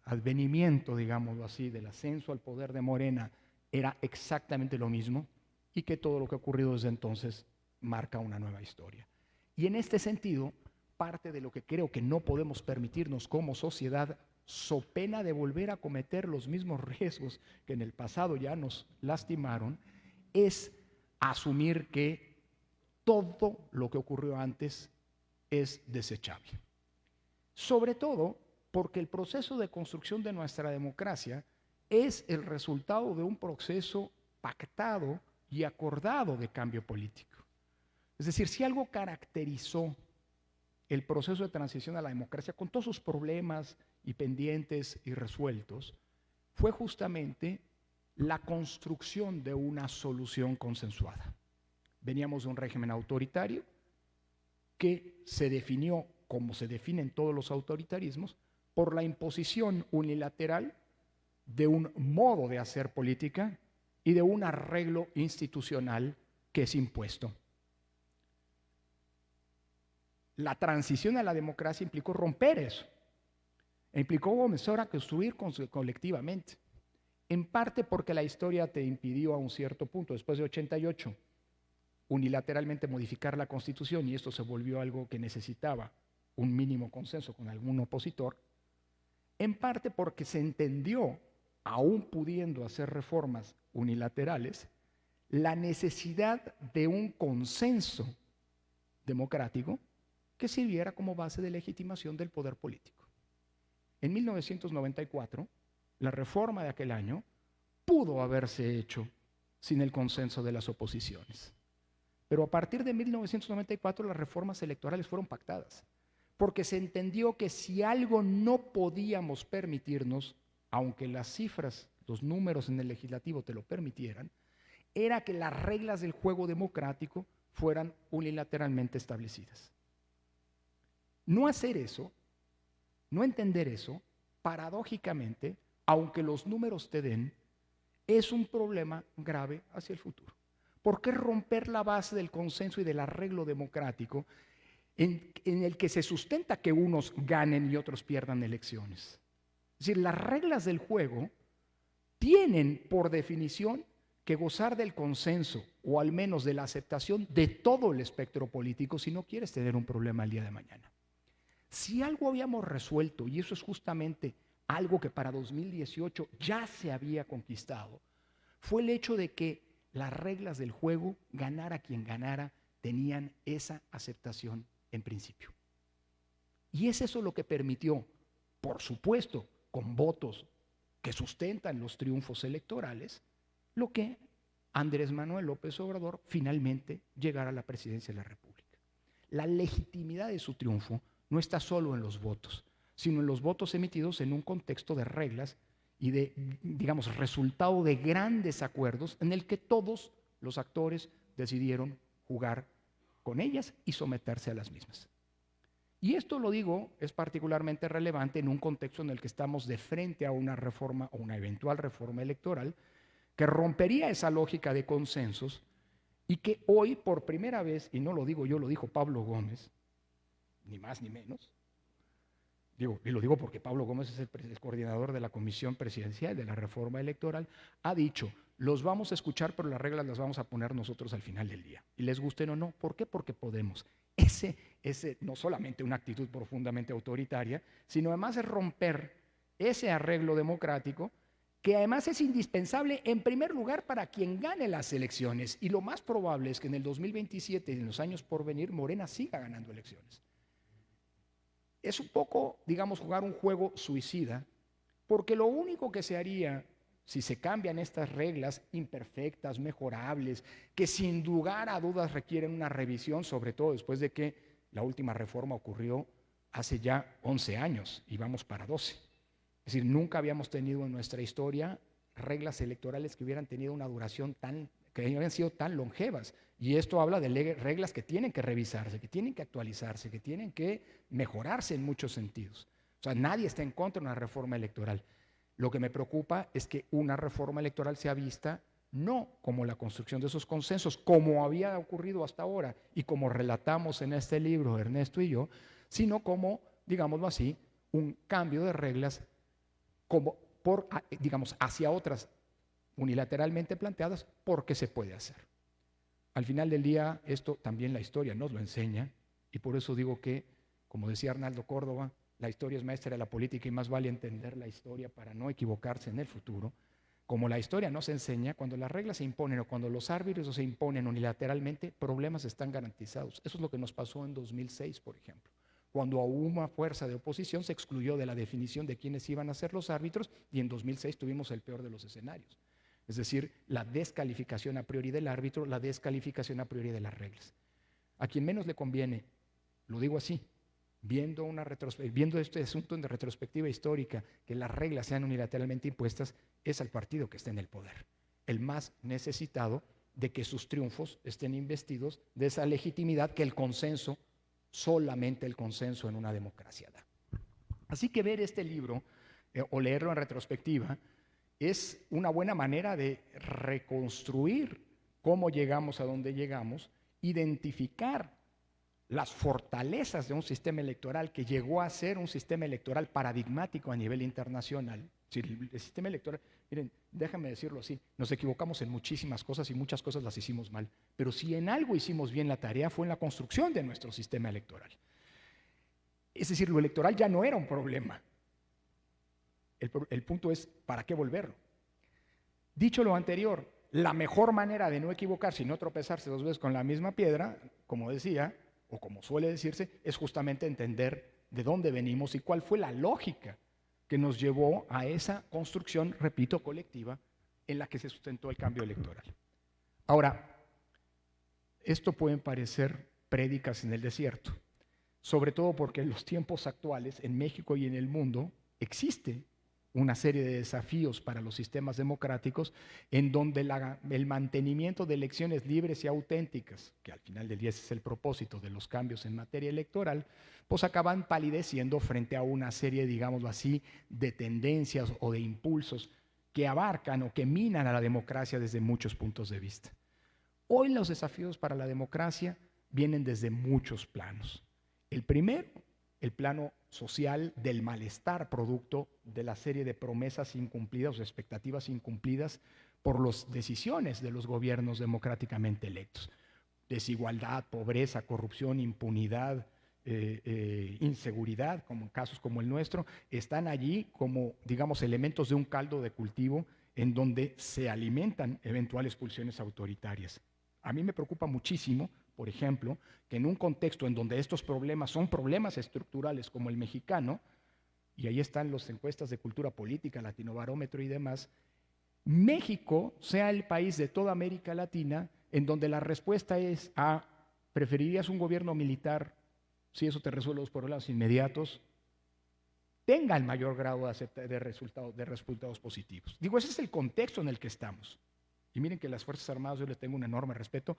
advenimiento, digámoslo así, del ascenso al poder de Morena era exactamente lo mismo y que todo lo que ha ocurrido desde entonces marca una nueva historia. Y en este sentido, parte de lo que creo que no podemos permitirnos como sociedad, so pena de volver a cometer los mismos riesgos que en el pasado ya nos lastimaron, es asumir que todo lo que ocurrió antes es desechable. Sobre todo porque el proceso de construcción de nuestra democracia es el resultado de un proceso pactado y acordado de cambio político. Es decir, si algo caracterizó el proceso de transición a la democracia, con todos sus problemas y pendientes irresueltos, fue justamente la construcción de una solución consensuada. Veníamos de un régimen autoritario que se definió, como se definen todos los autoritarismos, por la imposición unilateral de un modo de hacer política y de un arreglo institucional que es impuesto. La transición a la democracia implicó romper eso, implicó comenzar a construir colectivamente, en parte porque la historia te impidió a un cierto punto, después de 88, unilateralmente modificar la Constitución, y esto se volvió algo que necesitaba un mínimo consenso con algún opositor, en parte porque se entendió, aún pudiendo hacer reformas unilaterales, la necesidad de un consenso democrático que sirviera como base de legitimación del poder político. En 1994, la reforma de aquel año pudo haberse hecho sin el consenso de las oposiciones. Pero a partir de 1994 las reformas electorales fueron pactadas, porque se entendió que si algo no podíamos permitirnos, aunque las cifras, los números en el legislativo te lo permitieran, era que las reglas del juego democrático fueran unilateralmente establecidas. No hacer eso, no entender eso, paradójicamente aunque los números te den, es un problema grave hacia el futuro. ¿Por qué romper la base del consenso y del arreglo democrático en el que se sustenta que unos ganen y otros pierdan elecciones? Es decir, las reglas del juego tienen por definición que gozar del consenso o al menos de la aceptación de todo el espectro político si no quieres tener un problema el día de mañana. Si algo habíamos resuelto, y eso es justamente algo que para 2018 ya se había conquistado, fue el hecho de que las reglas del juego, ganara quien ganara, tenían esa aceptación en principio. Y es eso lo que permitió, por supuesto, con votos que sustentan los triunfos electorales, lo que Andrés Manuel López Obrador finalmente llegara a la presidencia de la República. La legitimidad de su triunfo no está solo en los votos, sino en los votos emitidos en un contexto de reglas y de, digamos, resultado de grandes acuerdos en el que todos los actores decidieron jugar con ellas y someterse a las mismas. Y esto, lo digo, es particularmente relevante en un contexto en el que estamos de frente a una reforma o una eventual reforma electoral que rompería esa lógica de consensos y que hoy, por primera vez, y no lo digo yo, lo dijo Pablo Gómez, ni más ni menos, y lo digo porque Pablo Gómez es el coordinador de la Comisión Presidencial de la Reforma Electoral, ha dicho, los vamos a escuchar, pero las reglas las vamos a poner nosotros al final del día. Y les gusten o no. ¿Por qué? Porque podemos. Ese no solamente una actitud profundamente autoritaria, sino además es romper ese arreglo democrático que además es indispensable en primer lugar para quien gane las elecciones. Y lo más probable es que en el 2027 y en los años por venir, Morena siga ganando elecciones. Es un poco, digamos, jugar un juego suicida, porque lo único que se haría si se cambian estas reglas imperfectas, mejorables, que sin lugar a dudas requieren una revisión, sobre todo después de que la última reforma ocurrió hace ya 11 años y vamos para 12. Es decir, nunca habíamos tenido en nuestra historia reglas electorales que hubieran tenido una duración que habían sido tan longevas. Y esto habla de reglas que tienen que revisarse, que tienen que actualizarse, que tienen que mejorarse en muchos sentidos. O sea, nadie está en contra de una reforma electoral. Lo que me preocupa es que una reforma electoral sea vista no como la construcción de esos consensos, como había ocurrido hasta ahora y como relatamos en este libro Ernesto y yo, sino como, digámoslo así, un cambio de reglas digamos, hacia otras unilateralmente planteadas porque se puede hacer. Al final del día, esto también la historia nos lo enseña y por eso digo que, como decía Arnaldo Córdoba, la historia es maestra de la política y más vale entender la historia para no equivocarse en el futuro. Como la historia nos enseña, cuando las reglas se imponen o cuando los árbitros se imponen unilateralmente, problemas están garantizados. Eso es lo que nos pasó en 2006, por ejemplo, cuando a una fuerza de oposición se excluyó de la definición de quiénes iban a ser los árbitros y en 2006 tuvimos el peor de los escenarios. Es decir, la descalificación a priori del árbitro, la descalificación a priori de las reglas. A quien menos le conviene, lo digo así, viendo este asunto en retrospectiva histórica, que las reglas sean unilateralmente impuestas, es al partido que está en el poder, el más necesitado de que sus triunfos estén investidos de esa legitimidad que el consenso, solamente el consenso en una democracia da. Así que ver este libro o leerlo en retrospectiva es una buena manera de reconstruir cómo llegamos a donde llegamos, identificar las fortalezas de un sistema electoral que llegó a ser un sistema electoral paradigmático a nivel internacional. Si el sistema electoral, miren, déjame decirlo así, nos equivocamos en muchísimas cosas y muchas cosas las hicimos mal, pero si en algo hicimos bien la tarea fue en la construcción de nuestro sistema electoral. Es decir, lo electoral ya no era un problema. El punto es, ¿para qué volverlo? Dicho lo anterior, la mejor manera de no equivocarse y no tropezarse dos veces con la misma piedra, como decía, o como suele decirse, es justamente entender de dónde venimos y cuál fue la lógica que nos llevó a esa construcción, repito, colectiva, en la que se sustentó el cambio electoral. Ahora, esto pueden parecer prédicas en el desierto, sobre todo porque en los tiempos actuales, en México y en el mundo, existe una serie de desafíos para los sistemas democráticos en donde el mantenimiento de elecciones libres y auténticas, que al final del día ese es el propósito de los cambios en materia electoral, pues acaban palideciendo frente a una serie, digámoslo así, de tendencias o de impulsos que abarcan o que minan a la democracia desde muchos puntos de vista. Hoy los desafíos para la democracia vienen desde muchos planos. El primero, el plano social del malestar producto de la serie de promesas incumplidas o expectativas incumplidas por las decisiones de los gobiernos democráticamente electos. Desigualdad, pobreza, corrupción, impunidad, inseguridad, como en casos como el nuestro, están allí como, digamos, elementos de un caldo de cultivo en donde se alimentan eventuales pulsiones autoritarias. A mí me preocupa muchísimo, por ejemplo, que en un contexto en donde estos problemas son problemas estructurales como el mexicano, y ahí están las encuestas de cultura política, Latinobarómetro y demás, México sea el país de toda América Latina en donde la respuesta es a ¿preferirías un gobierno militar si eso te resuelve los problemas inmediatos? Tenga el mayor grado de resultados positivos. Digo, ese es el contexto en el que estamos. Y miren que las Fuerzas Armadas yo les tengo un enorme respeto,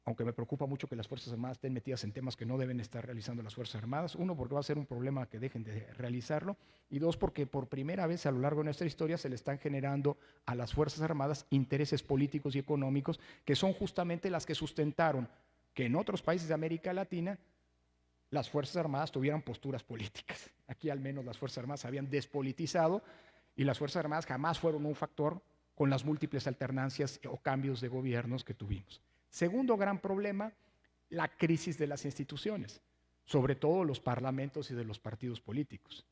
aunque me preocupa mucho que las Fuerzas Armadas estén metidas en temas que no deben estar realizando las Fuerzas Armadas. Uno, porque va a ser un problema que dejen de realizarlo. Y dos, porque por primera vez a lo largo de nuestra historia se le están generando a las Fuerzas Armadas intereses políticos y económicos que son justamente las que sustentaron que en otros países de América Latina las Fuerzas Armadas tuvieran posturas políticas. Aquí al menos las Fuerzas Armadas se habían despolitizado y las Fuerzas Armadas jamás fueron un factor con las múltiples alternancias o cambios de gobiernos que tuvimos. Segundo gran problema, la crisis de las instituciones, sobre todo los parlamentos y de los partidos políticos.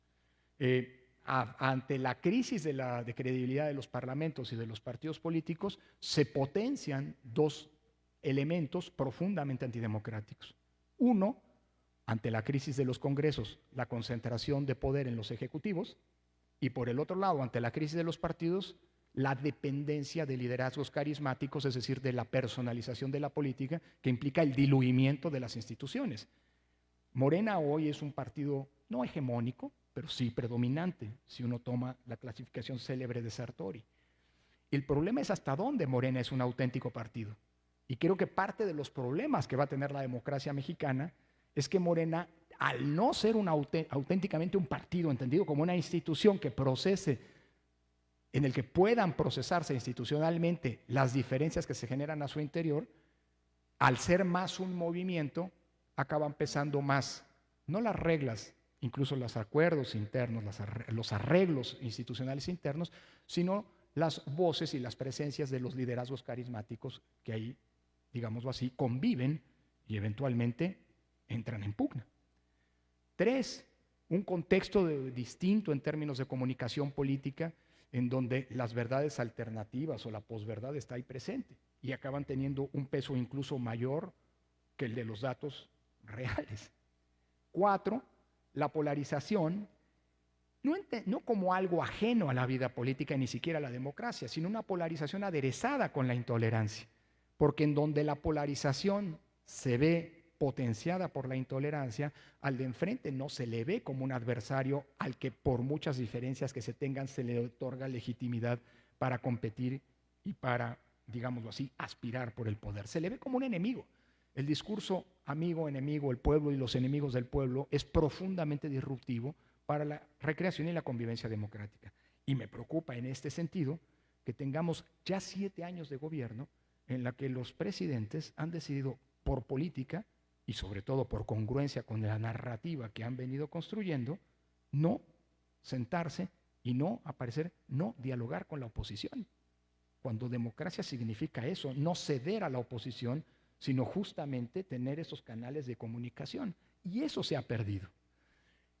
Ante la crisis de credibilidad de los parlamentos y de los partidos políticos, se potencian dos elementos profundamente antidemocráticos. Uno, ante la crisis de los congresos, la concentración de poder en los ejecutivos, y por el otro lado, ante la crisis de los partidos, la dependencia de liderazgos carismáticos, es decir, de la personalización de la política, que implica el diluimiento de las instituciones. Morena hoy es un partido no hegemónico, pero sí predominante, si uno toma la clasificación célebre de Sartori. El problema es hasta dónde Morena es un auténtico partido. Y creo que parte de los problemas que va a tener la democracia mexicana es que Morena, al no ser auténticamente un partido, entendido como una institución que procese, en el que puedan procesarse institucionalmente las diferencias que se generan a su interior, al ser más un movimiento, acaban pesando más, no las reglas, incluso los acuerdos internos, los arreglos institucionales internos, sino las voces y las presencias de los liderazgos carismáticos que ahí, digámoslo así, conviven y eventualmente entran en pugna. 3, un contexto distinto en términos de comunicación política, en donde las verdades alternativas o la posverdad está ahí presente y acaban teniendo un peso incluso mayor que el de los datos reales. 4, la polarización, no como algo ajeno a la vida política y ni siquiera a la democracia, sino una polarización aderezada con la intolerancia, porque en donde la polarización se ve potenciada por la intolerancia, al de enfrente no se le ve como un adversario al que por muchas diferencias que se tengan se le otorga legitimidad para competir y para, digámoslo así, aspirar por el poder. Se le ve como un enemigo. El discurso amigo, enemigo, el pueblo y los enemigos del pueblo es profundamente disruptivo para la recreación y la convivencia democrática. Y me preocupa en este sentido que tengamos ya 7 años de gobierno en la que los presidentes han decidido por política y sobre todo por congruencia con la narrativa que han venido construyendo, no sentarse y no aparecer, no dialogar con la oposición. Cuando democracia significa eso, no ceder a la oposición, sino justamente tener esos canales de comunicación. Y eso se ha perdido.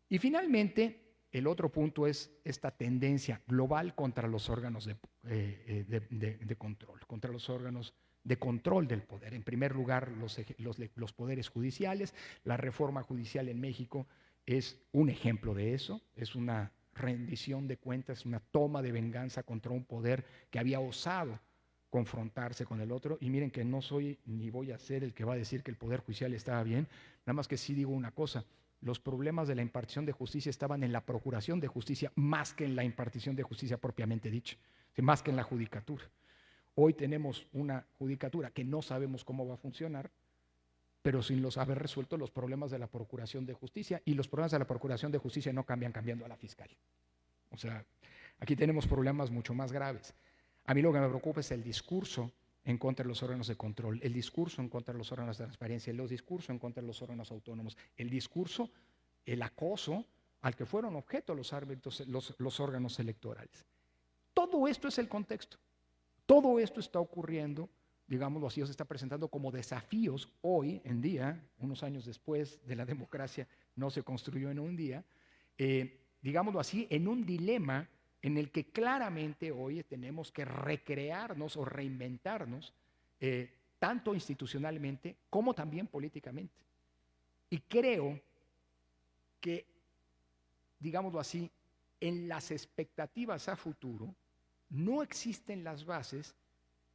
Y finalmente, el otro punto es esta tendencia global contra los órganos de control, contra los órganos de control del poder. En primer lugar, los poderes judiciales. La reforma judicial en México es un ejemplo de eso, es una rendición de cuentas, una toma de venganza contra un poder que había osado confrontarse con el otro. Y miren que no soy ni voy a ser el que va a decir que el poder judicial estaba bien, nada más que sí digo una cosa: los problemas de la impartición de justicia estaban en la procuración de justicia más que en la impartición de justicia propiamente dicha, más que en la judicatura. Hoy tenemos una judicatura que no sabemos cómo va a funcionar, pero sin haber resuelto los problemas de la procuración de justicia, y los problemas de la procuración de justicia no cambian cambiando a la fiscal. O sea, aquí tenemos problemas mucho más graves. A mí lo que me preocupa es el discurso en contra de los órganos de control, el discurso en contra de los órganos de transparencia, el discurso en contra de los órganos autónomos, el discurso, el acoso al que fueron objeto los árbitros, los órganos electorales. Todo esto es el contexto. Todo esto está ocurriendo, digámoslo así, se está presentando como desafíos hoy en día, unos años después de la democracia, no se construyó en un día, digámoslo así, en un dilema en el que claramente hoy tenemos que recrearnos o reinventarnos, tanto institucionalmente como también políticamente. Y creo que, digámoslo así, en las expectativas a futuro, no existen las bases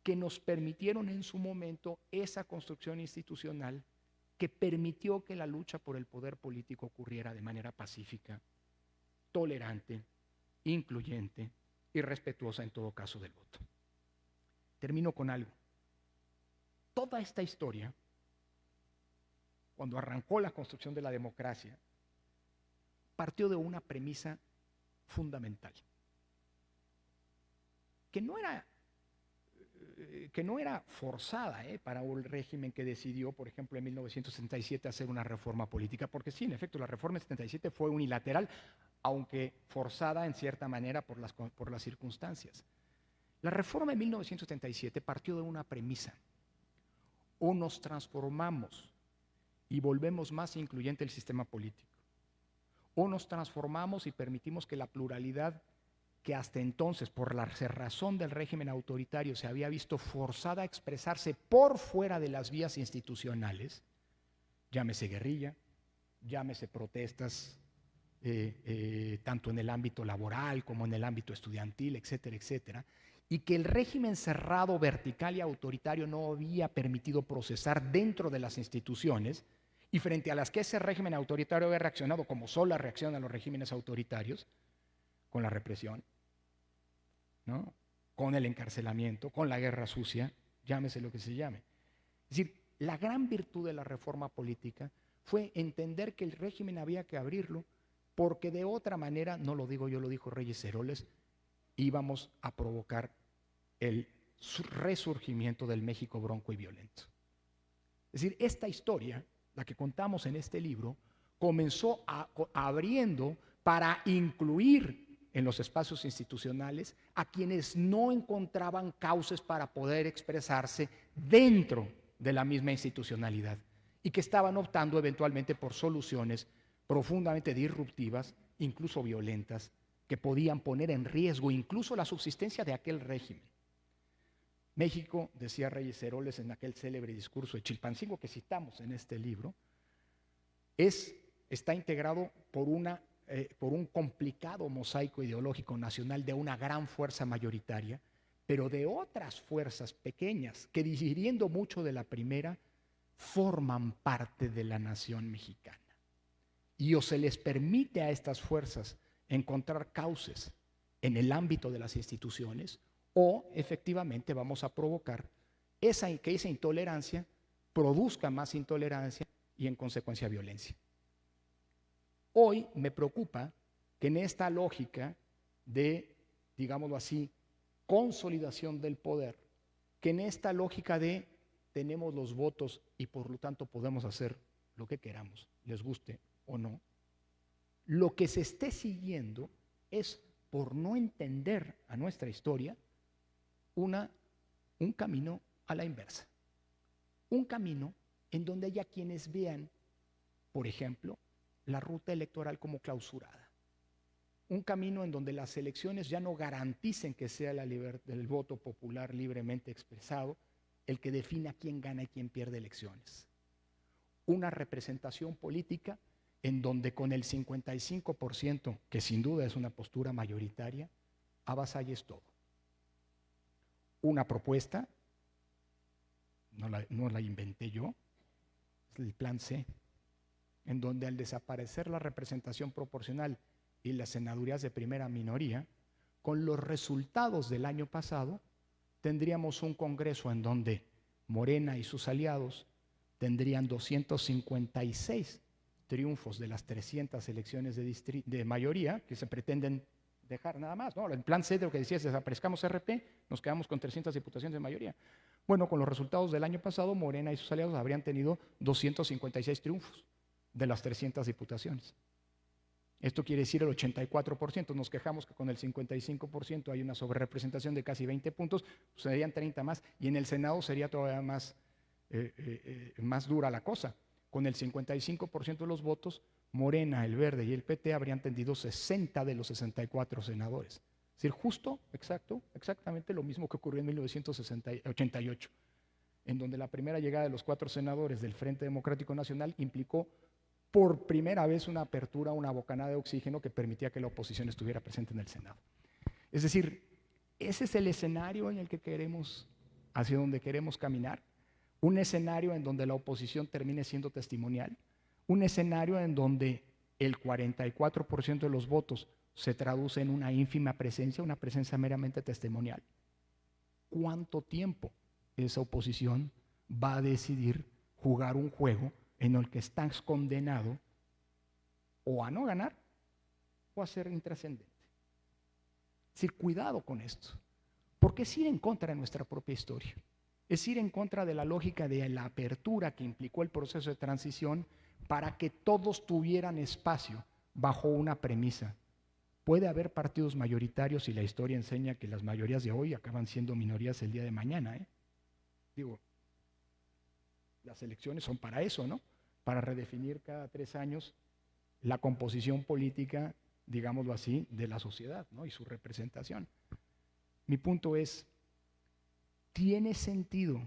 que nos permitieron en su momento esa construcción institucional que permitió que la lucha por el poder político ocurriera de manera pacífica, tolerante, incluyente y respetuosa en todo caso del voto. Termino con algo. Toda esta historia, cuando arrancó la construcción de la democracia, partió de una premisa fundamental, que no era forzada para un régimen que decidió, por ejemplo, en 1977 hacer una reforma política, porque sí, en efecto, la reforma de 77 fue unilateral, aunque forzada en cierta manera por las circunstancias. La reforma de 1977 partió de una premisa: o nos transformamos y volvemos más incluyente el sistema político, o nos transformamos y permitimos que la pluralidad que hasta entonces, por la cerrazón del régimen autoritario, se había visto forzada a expresarse por fuera de las vías institucionales, llámese guerrilla, llámese protestas, tanto en el ámbito laboral como en el ámbito estudiantil, etcétera, etcétera, y que el régimen cerrado, vertical y autoritario no había permitido procesar dentro de las instituciones, y frente a las que ese régimen autoritario había reaccionado como solo reaccionan los regímenes autoritarios, con la represión, ¿no? Con el encarcelamiento, con la guerra sucia, llámese lo que se llame. Es decir, la gran virtud de la reforma política fue entender que el régimen había que abrirlo, porque de otra manera, no lo digo yo, lo dijo Reyes Heroles, íbamos a provocar el resurgimiento del México bronco y violento. Es decir, esta historia, la que contamos en este libro, comenzó abriendo para incluir en los espacios institucionales a quienes no encontraban cauces para poder expresarse dentro de la misma institucionalidad y que estaban optando eventualmente por soluciones profundamente disruptivas, incluso violentas, que podían poner en riesgo incluso la subsistencia de aquel régimen. México, decía Reyes Heroles en aquel célebre discurso de Chilpancingo que citamos en este libro, está integrado por un complicado mosaico ideológico nacional de una gran fuerza mayoritaria, pero de otras fuerzas pequeñas que, difiriendo mucho de la primera, forman parte de la nación mexicana. Y o se les permite a estas fuerzas encontrar cauces en el ámbito de las instituciones, o efectivamente vamos a provocar que esa intolerancia produzca más intolerancia y en consecuencia violencia. Hoy me preocupa que en esta lógica de, digámoslo así, consolidación del poder, que en esta lógica de tenemos los votos y por lo tanto podemos hacer lo que queramos, les guste o no, lo que se esté siguiendo es, por no entender a nuestra historia, un camino a la inversa. Un camino en donde haya quienes vean, por ejemplo, la ruta electoral como clausurada. Un camino en donde las elecciones ya no garanticen que sea el voto popular libremente expresado el que defina quién gana y quién pierde elecciones. Una representación política en donde con el 55%, que sin duda es una postura mayoritaria, avasalles todo. Una propuesta, no la inventé yo, es el plan C. en donde al desaparecer la representación proporcional y las senadurías de primera minoría, con los resultados del año pasado, tendríamos un Congreso en donde Morena y sus aliados tendrían 256 triunfos de las 300 elecciones de mayoría que se pretenden dejar nada más, ¿no? El plan C de lo que decía es desaparezcamos RP, nos quedamos con 300 diputaciones de mayoría. Bueno, con los resultados del año pasado, Morena y sus aliados habrían tenido 256 triunfos de las 300 diputaciones. Esto quiere decir el 84%. Nos quejamos que con el 55% hay una sobrerepresentación de casi 20 puntos, pues serían 30 más, y en el Senado sería todavía más dura la cosa. Con el 55% de los votos, Morena, el Verde y el PT habrían tenido 60 de los 64 senadores. Es decir, justo, exactamente lo mismo que ocurrió en 1988, en donde la primera llegada de los 4 senadores del Frente Democrático Nacional implicó por primera vez una apertura, una bocanada de oxígeno que permitía que la oposición estuviera presente en el Senado. Es decir, ese es el escenario en el que queremos, hacia donde queremos caminar. Un escenario en donde la oposición termine siendo testimonial, un escenario en donde el 44% de los votos se traduce en una ínfima presencia, una presencia meramente testimonial. ¿Cuánto tiempo esa oposición va a decidir jugar un juego en el que estás condenado o a no ganar o a ser intrascendente? Es decir, cuidado con esto, porque es ir en contra de nuestra propia historia. Es ir en contra de la lógica de la apertura que implicó el proceso de transición para que todos tuvieran espacio bajo una premisa. Puede haber partidos mayoritarios y la historia enseña que las mayorías de hoy acaban siendo minorías el día de mañana, Digo, las elecciones son para eso, ¿no? Para redefinir cada 3 años la composición política, digámoslo así, de la sociedad, ¿no? Y su representación. Mi punto es, ¿tiene sentido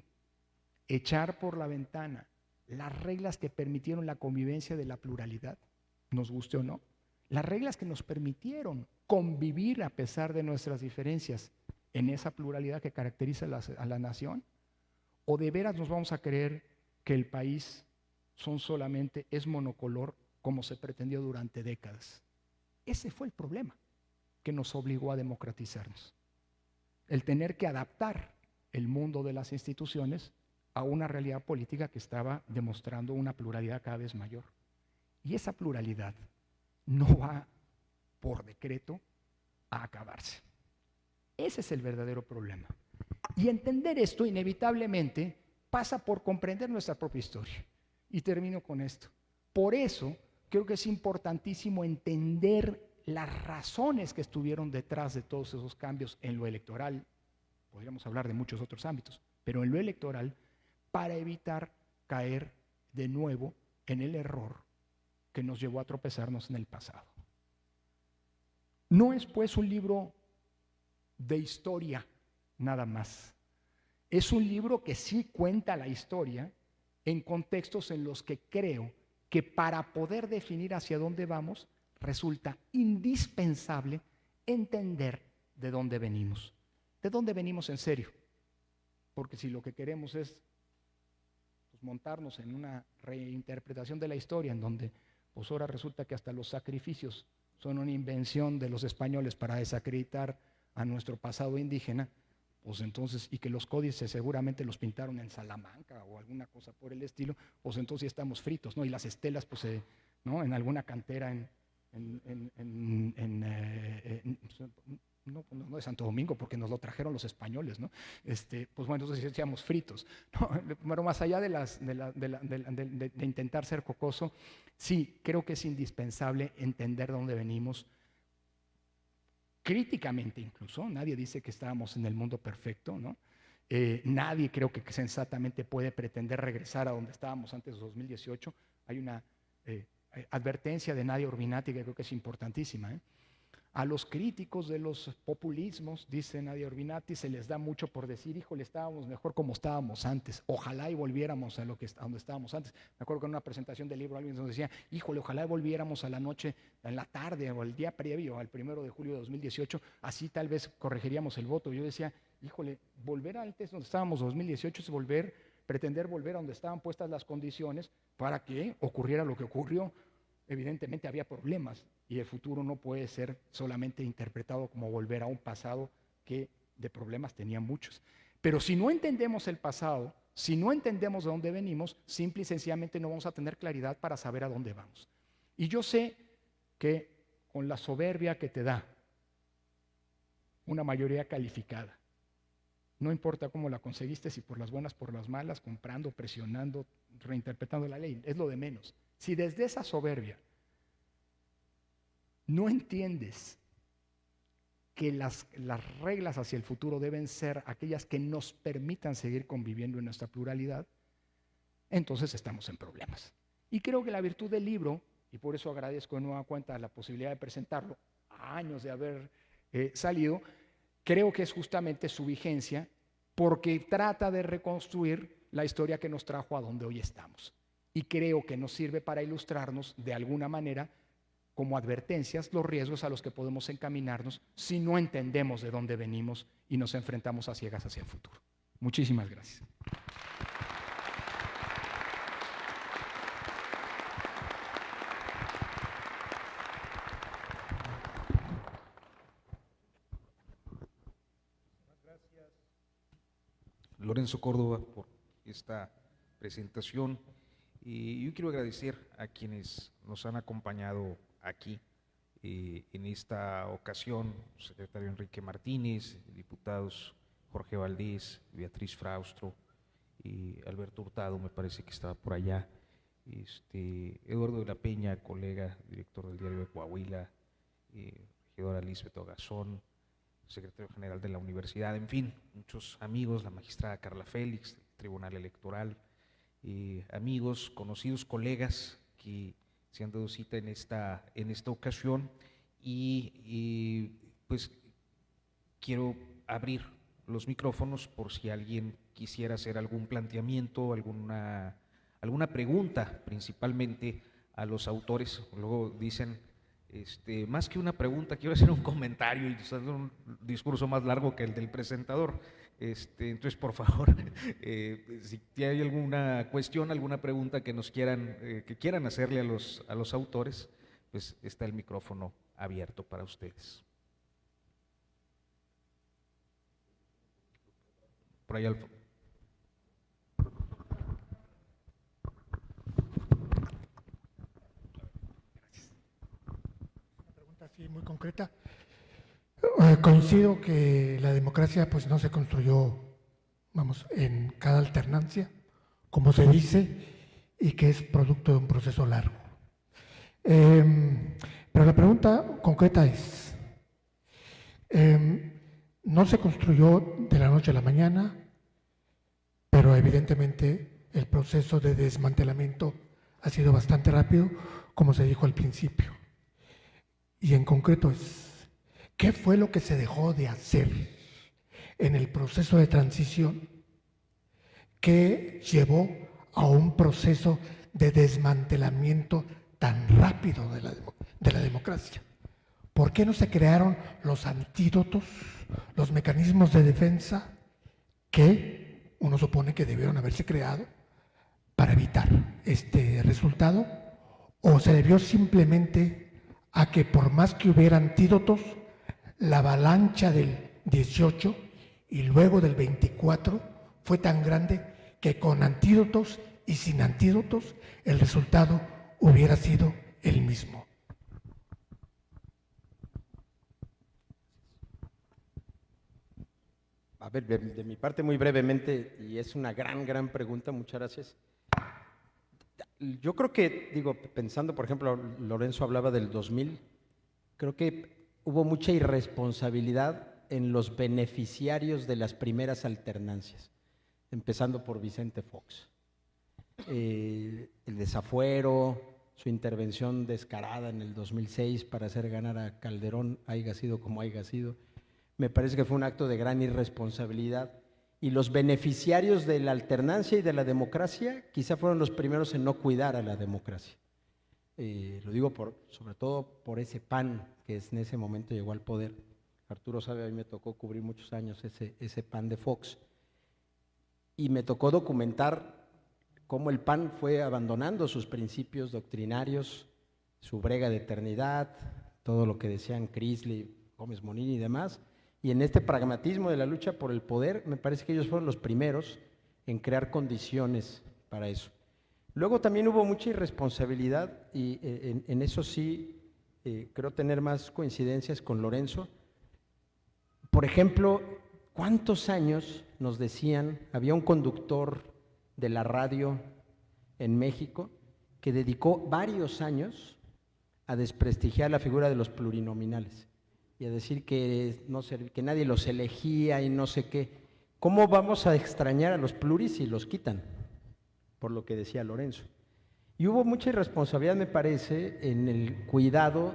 echar por la ventana las reglas que permitieron la convivencia de la pluralidad, nos guste o no? Las reglas que nos permitieron convivir a pesar de nuestras diferencias en esa pluralidad que caracteriza a la nación. ¿O de veras nos vamos a creer que el país es monocolor como se pretendió durante décadas? Ese fue el problema que nos obligó a democratizarnos. El tener que adaptar el mundo de las instituciones a una realidad política que estaba demostrando una pluralidad cada vez mayor. Y esa pluralidad no va por decreto a acabarse. Ese es el verdadero problema. Y entender esto inevitablemente pasa por comprender nuestra propia historia. Y termino con esto. Por eso creo que es importantísimo entender las razones que estuvieron detrás de todos esos cambios en lo electoral. Podríamos hablar de muchos otros ámbitos, pero en lo electoral, para evitar caer de nuevo en el error que nos llevó a tropezarnos en el pasado. No es pues un libro de historia nada más. Es un libro que sí cuenta la historia en contextos en los que creo que para poder definir hacia dónde vamos, resulta indispensable entender de dónde venimos. ¿De dónde venimos en serio? Porque si lo que queremos es montarnos en una reinterpretación de la historia en donde pues ahora resulta que hasta los sacrificios son una invención de los españoles para desacreditar a nuestro pasado indígena, pues entonces, y que los códices seguramente los pintaron en Salamanca o alguna cosa por el estilo, pues entonces ya estamos fritos, ¿no? Y las estelas, pues, ¿no? En alguna cantera no de Santo Domingo, porque nos lo trajeron los españoles, ¿no? Pues bueno, entonces decíamos fritos, ¿no? Pero más allá de intentar ser jocoso, sí, creo que es indispensable entender de dónde venimos, críticamente incluso. Nadie dice que estábamos en el mundo perfecto, ¿no? Nadie creo que sensatamente puede pretender regresar a donde estábamos antes de 2018. Hay una advertencia de Nadia Urbinati que creo que es importantísima, A los críticos de los populismos, dice Nadia Urbinati, se les da mucho por decir, híjole, estábamos mejor como estábamos antes, ojalá y volviéramos a donde estábamos antes. Me acuerdo que en una presentación del libro alguien nos decía, híjole, ojalá y volviéramos a la noche, en la tarde o el día previo al 1 de julio de 2018, así tal vez corregiríamos el voto. Yo decía, híjole, volver a antes donde estábamos 2018 es volver pretender volver a donde estaban puestas las condiciones para que ocurriera lo que ocurrió. Evidentemente había problemas y el futuro no puede ser solamente interpretado como volver a un pasado que de problemas tenía muchos. Pero si no entendemos el pasado, si no entendemos de dónde venimos, simple y sencillamente no vamos a tener claridad para saber a dónde vamos. Y yo sé que con la soberbia que te da una mayoría calificada, no importa cómo la conseguiste, si por las buenas, por las malas, comprando, presionando, reinterpretando la ley, es lo de menos. Si desde esa soberbia no entiendes que las reglas hacia el futuro deben ser aquellas que nos permitan seguir conviviendo en nuestra pluralidad, entonces estamos en problemas. Y creo que la virtud del libro, y por eso agradezco de nueva cuenta la posibilidad de presentarlo a años de haber salido, creo que es justamente su vigencia, porque trata de reconstruir la historia que nos trajo a donde hoy estamos. Y creo que nos sirve para ilustrarnos de alguna manera como advertencias los riesgos a los que podemos encaminarnos si no entendemos de dónde venimos y nos enfrentamos a ciegas hacia el futuro. Muchísimas gracias. Lorenzo Córdoba, por esta presentación. Y yo quiero agradecer a quienes nos han acompañado aquí en esta ocasión, secretario Enrique Martínez, diputados Jorge Valdés, Beatriz Fraustro y Alberto Hurtado, me parece que estaba por allá, Eduardo de la Peña, colega, director del Diario de Coahuila, regidora Lisbeth Ogazón, secretario general de la universidad, en fin, muchos amigos, la magistrada Carla Félix, del Tribunal Electoral, amigos, conocidos, colegas que se han dado cita en esta ocasión y pues quiero abrir los micrófonos por si alguien quisiera hacer algún planteamiento, alguna pregunta, principalmente a los autores. Luego dicen, más que una pregunta, quiero hacer un comentario y hacer un discurso más largo que el del presentador. Entonces, por favor, si hay alguna cuestión, alguna pregunta que nos quieran hacerle a los autores, pues está el micrófono abierto para ustedes. Por ahí al fondo. Una pregunta así muy concreta. Coincido que la democracia pues no se construyó, vamos, en cada alternancia, como se dice, y que es producto de un proceso largo. Pero la pregunta concreta es, no se construyó de la noche a la mañana, pero evidentemente el proceso de desmantelamiento ha sido bastante rápido, como se dijo al principio. Y en concreto es, ¿qué fue lo que se dejó de hacer en el proceso de transición que llevó a un proceso de desmantelamiento tan rápido de la democracia? ¿Por qué no se crearon los antídotos, los mecanismos de defensa que uno supone que debieron haberse creado para evitar este resultado? ¿O se debió simplemente a que por más que hubiera antídotos, la avalancha del 18 y luego del 24 fue tan grande que con antídotos y sin antídotos el resultado hubiera sido el mismo? A ver, de mi parte muy brevemente, y es una gran pregunta, muchas gracias. Yo creo que, pensando, por ejemplo, Lorenzo hablaba del 2000, creo que hubo mucha irresponsabilidad en los beneficiarios de las primeras alternancias, empezando por Vicente Fox. El desafuero, su intervención descarada en el 2006 para hacer ganar a Calderón, haya sido como haya sido, me parece que fue un acto de gran irresponsabilidad. Y los beneficiarios de la alternancia y de la democracia quizá fueron los primeros en no cuidar a la democracia. Lo digo sobre todo por ese PAN que en ese momento llegó al poder. Arturo sabe, a mí me tocó cubrir muchos años ese PAN de Fox. y me tocó documentar cómo el PAN fue abandonando sus principios doctrinarios, su brega de eternidad, todo lo que decían Crisley, Gómez Morín y demás, y en este pragmatismo de la lucha por el poder, me parece que ellos fueron los primeros en crear condiciones para eso. Luego también hubo mucha irresponsabilidad, y en eso sí creo tener más coincidencias con Lorenzo. Por ejemplo, ¿cuántos años nos decían, había un conductor de la radio en México que dedicó varios años a desprestigiar la figura de los plurinominales y a decir que, no sé, que nadie los elegía y no sé qué? ¿Cómo vamos a extrañar a los pluris si los quitan? Por lo que decía Lorenzo. Y hubo mucha irresponsabilidad, me parece, en el cuidado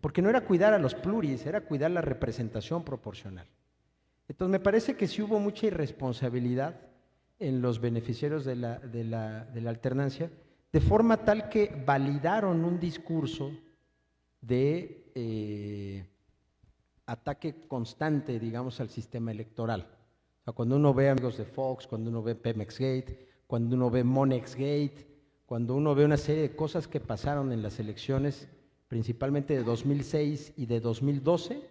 porque no era cuidar a los pluris, era cuidar la representación proporcional. Entonces me parece que sí hubo mucha irresponsabilidad en los beneficiarios de la alternancia, de forma tal que validaron un discurso de ataque constante, digamos, al sistema electoral. O sea, cuando uno ve amigos de Fox, cuando uno ve Pemex Gate, cuando uno ve Monex Gate, cuando uno ve una serie de cosas que pasaron en las elecciones, principalmente de 2006 y de 2012,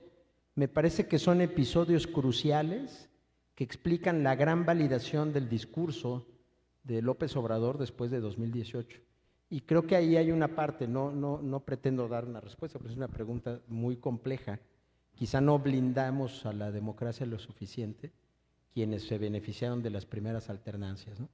me parece que son episodios cruciales que explican la gran validación del discurso de López Obrador después de 2018. Y creo que ahí hay una parte, no pretendo dar una respuesta, pero es una pregunta muy compleja. Quizá no blindamos a la democracia lo suficiente quienes se beneficiaron de las primeras alternancias, ¿no?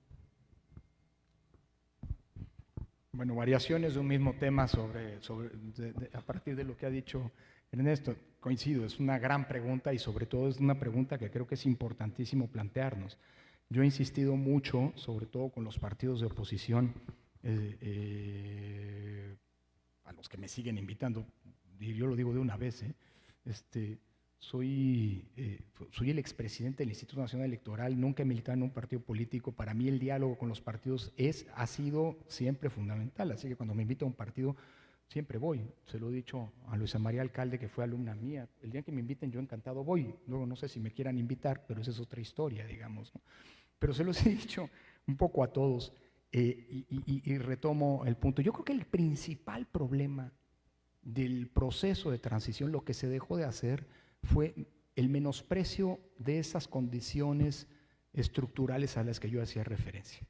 Bueno, variaciones de un mismo tema a partir de lo que ha dicho Ernesto. Coincido, es una gran pregunta y sobre todo es una pregunta que creo que es importantísimo plantearnos. Yo he insistido mucho, sobre todo con los partidos de oposición, a los que me siguen invitando, y yo lo digo de una vez, soy el expresidente del Instituto Nacional Electoral, nunca he militado en un partido político. Para mí el diálogo con los partidos ha sido siempre fundamental, así que cuando me invito a un partido siempre voy. Se lo he dicho a Luisa María Alcalde, que fue alumna mía. El día que me inviten yo encantado voy. Luego no sé si me quieran invitar, pero esa es otra historia, digamos, ¿no? Pero se los he dicho un poco a todos y retomo el punto. Yo creo que el principal problema del proceso de transición, lo que se dejó de hacer fue el menosprecio de esas condiciones estructurales a las que yo hacía referencia.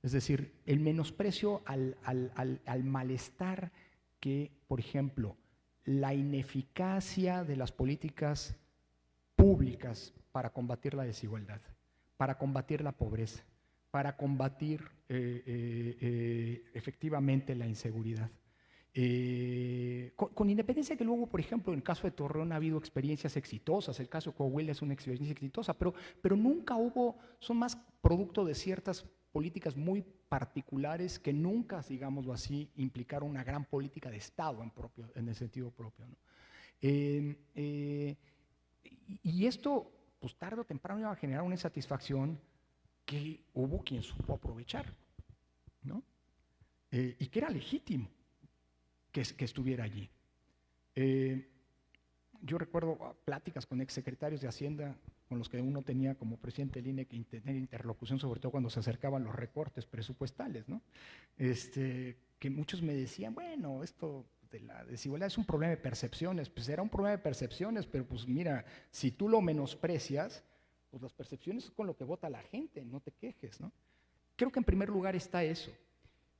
Es decir, el menosprecio al malestar que, por ejemplo, la ineficacia de las políticas públicas para combatir la desigualdad, para combatir la pobreza, para combatir efectivamente la inseguridad. Con independencia que luego, por ejemplo, en el caso de Torreón ha habido experiencias exitosas, el caso de Coahuila es una experiencia exitosa, pero nunca son más producto de ciertas políticas muy particulares que nunca, digámoslo así, implicaron una gran política de Estado en el sentido propio, ¿no? Y esto, pues tarde o temprano iba a generar una insatisfacción que hubo quien supo aprovechar, ¿no? Y que era legítimo que estuviera allí. Yo recuerdo pláticas con exsecretarios de Hacienda con los que uno tenía como presidente del INE que tener interlocución, sobre todo cuando se acercaban los recortes presupuestales, ¿no? Que muchos me decían, bueno, esto de la desigualdad es un problema de percepciones. Pues era un problema de percepciones, pero pues mira, si tú lo menosprecias, pues las percepciones es con lo que vota la gente, no te quejes, ¿no? Creo que en primer lugar está eso.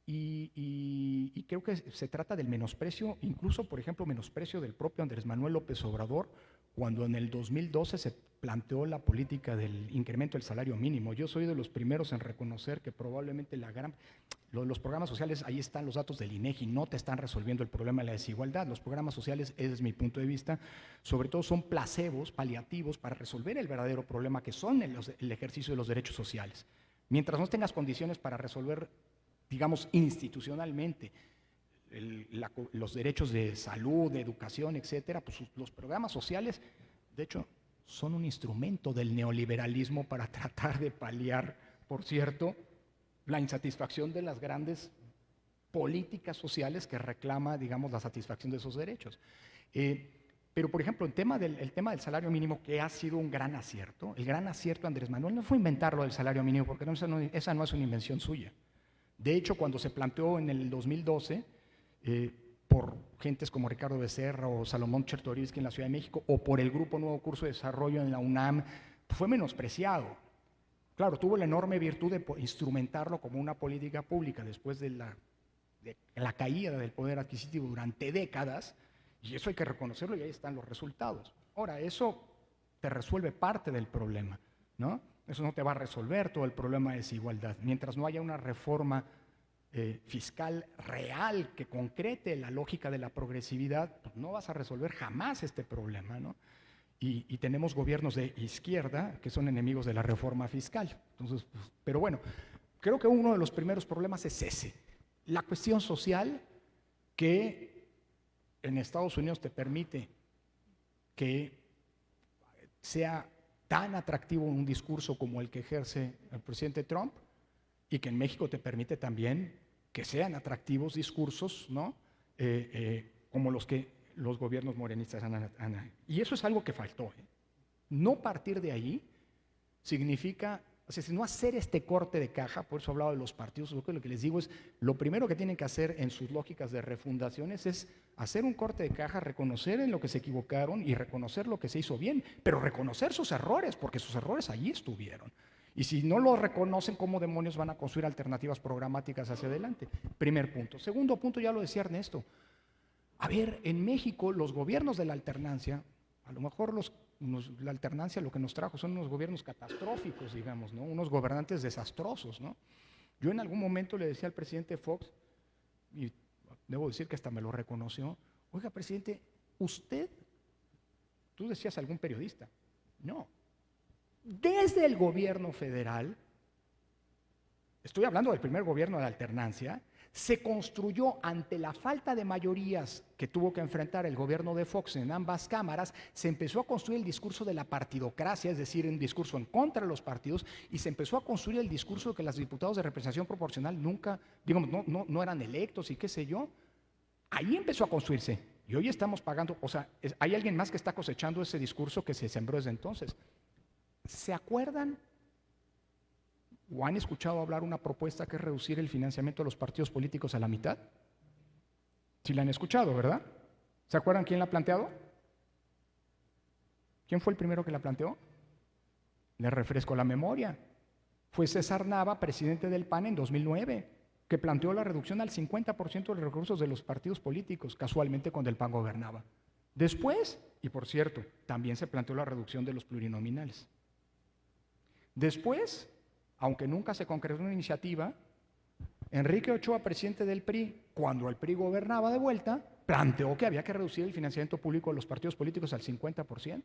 Y creo que se trata del menosprecio, incluso, por ejemplo, menosprecio del propio Andrés Manuel López Obrador, cuando en el 2012 se planteó la política del incremento del salario mínimo. Yo soy de los primeros en reconocer que probablemente los programas sociales, ahí están los datos del INEGI, no te están resolviendo el problema de la desigualdad. Los programas sociales, ese es mi punto de vista, sobre todo son placebos, paliativos, para resolver el verdadero problema que son el ejercicio de los derechos sociales. Mientras no tengas condiciones para resolver, digamos, institucionalmente, los derechos de salud, de educación, etcétera, pues los programas sociales, de hecho, son un instrumento del neoliberalismo para tratar de paliar, por cierto, la insatisfacción de las grandes políticas sociales que reclama, digamos, la satisfacción de esos derechos. Pero, por ejemplo, el tema del salario mínimo, que ha sido un gran acierto, el gran acierto de Andrés Manuel no fue inventarlo del salario mínimo, porque esa no es una invención suya. De hecho, cuando se planteó en el 2012, por gentes como Ricardo Becerra o Salomón Chertorivsky en la Ciudad de México, o por el Grupo Nuevo Curso de Desarrollo en la UNAM, fue menospreciado. Claro, tuvo la enorme virtud de instrumentarlo como una política pública después de la caída del poder adquisitivo durante décadas, y eso hay que reconocerlo y ahí están los resultados. Ahora, eso te resuelve parte del problema, ¿no? Eso no te va a resolver todo el problema de desigualdad. Mientras no haya una reforma fiscal real que concrete la lógica de la progresividad, pues no vas a resolver jamás este problema, ¿no? Y tenemos gobiernos de izquierda que son enemigos de la reforma fiscal. Entonces, pues, pero bueno, creo que uno de los primeros problemas es ese. La cuestión social que en Estados Unidos te permite que sea tan atractivo un discurso como el que ejerce el presidente Trump, y que en México te permite también que sean atractivos discursos, ¿no? Como los que los gobiernos morenistas han. Y eso es algo que faltó. No partir de ahí significa, o sea, si no hacer este corte de caja, por eso he hablado de los partidos, lo que les digo es, lo primero que tienen que hacer en sus lógicas de refundaciones es hacer un corte de caja, reconocer en lo que se equivocaron y reconocer lo que se hizo bien, pero reconocer sus errores, porque sus errores allí estuvieron. Y si no lo reconocen, ¿cómo demonios van a construir alternativas programáticas hacia adelante? Primer punto. Segundo punto, ya lo decía Ernesto. A ver, en México los gobiernos de la alternancia, a lo mejor la alternancia lo que nos trajo son unos gobiernos catastróficos, digamos, ¿no? Unos gobernantes desastrosos, ¿no? Yo en algún momento le decía al presidente Fox, y debo decir que hasta me lo reconoció, oiga, presidente, tú decías algún periodista, no. Desde el gobierno federal, estoy hablando del primer gobierno de la alternancia, se construyó ante la falta de mayorías que tuvo que enfrentar el gobierno de Fox en ambas cámaras, se empezó a construir el discurso de la partidocracia, es decir, un discurso en contra de los partidos, y se empezó a construir el discurso de que los diputados de representación proporcional nunca, digamos, no eran electos y qué sé yo. Ahí empezó a construirse, y hoy estamos pagando, o sea, hay alguien más que está cosechando ese discurso que se sembró desde entonces. ¿Se acuerdan o han escuchado hablar una propuesta que es reducir el financiamiento de los partidos políticos a la mitad? Sí la han escuchado, ¿verdad? ¿Se acuerdan quién la ha planteado? ¿Quién fue el primero que la planteó? Les refresco la memoria. Fue César Nava, presidente del PAN en 2009, que planteó la reducción al 50% de los recursos de los partidos políticos, casualmente cuando el PAN gobernaba. Después, y por cierto, también se planteó la reducción de los plurinominales. Después, aunque nunca se concretó una iniciativa, Enrique Ochoa, presidente del PRI, cuando el PRI gobernaba de vuelta, planteó que había que reducir el financiamiento público de los partidos políticos al 50%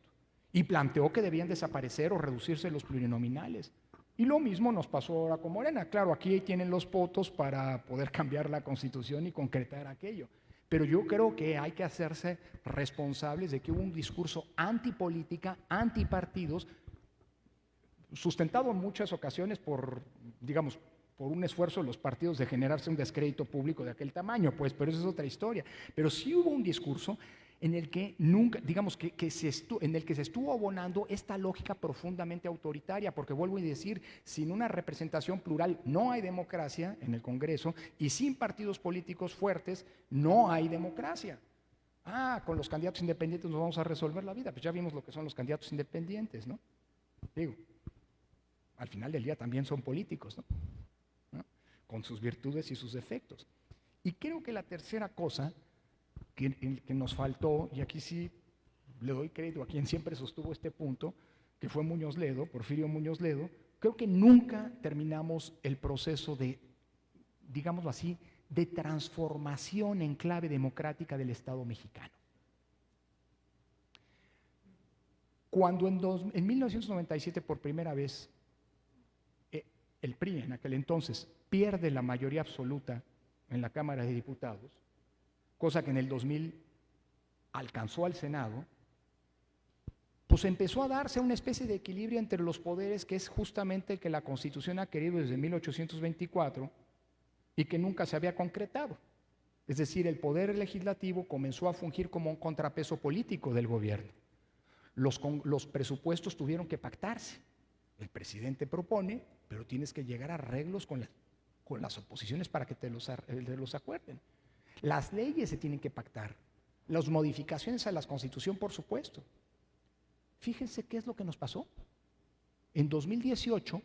y planteó que debían desaparecer o reducirse los plurinominales. Y lo mismo nos pasó ahora con Morena. Claro, aquí tienen los votos para poder cambiar la Constitución y concretar aquello. Pero yo creo que hay que hacerse responsables de que hubo un discurso antipolítica, antipartidos, sustentado en muchas ocasiones por un esfuerzo de los partidos de generarse un descrédito público de aquel tamaño, pues, pero eso es otra historia. Pero sí hubo un discurso en el que nunca, digamos, en el que se estuvo abonando esta lógica profundamente autoritaria, porque vuelvo a decir, sin una representación plural no hay democracia en el Congreso, y sin partidos políticos fuertes no hay democracia. Con los candidatos independientes nos vamos a resolver la vida, pues ya vimos lo que son los candidatos independientes, ¿no? Digo, al final del día también son políticos, ¿no? Con sus virtudes y sus defectos. Y creo que la tercera cosa que nos faltó, y aquí sí le doy crédito a quien siempre sostuvo este punto, que fue Muñoz Ledo, Porfirio Muñoz Ledo, creo que nunca terminamos el proceso de, digámoslo así, de transformación en clave democrática del Estado mexicano. Cuando en 1997 por primera vez el PRI en aquel entonces pierde la mayoría absoluta en la Cámara de Diputados, cosa que en el 2000 alcanzó al Senado, pues empezó a darse una especie de equilibrio entre los poderes que es justamente el que la Constitución ha querido desde 1824 y que nunca se había concretado. Es decir, el poder legislativo comenzó a fungir como un contrapeso político del gobierno. Los presupuestos tuvieron que pactarse. El presidente propone, pero tienes que llegar a arreglos con las oposiciones para que te los acuerden. Las leyes se tienen que pactar. Las modificaciones a la Constitución, por supuesto. Fíjense qué es lo que nos pasó. En 2018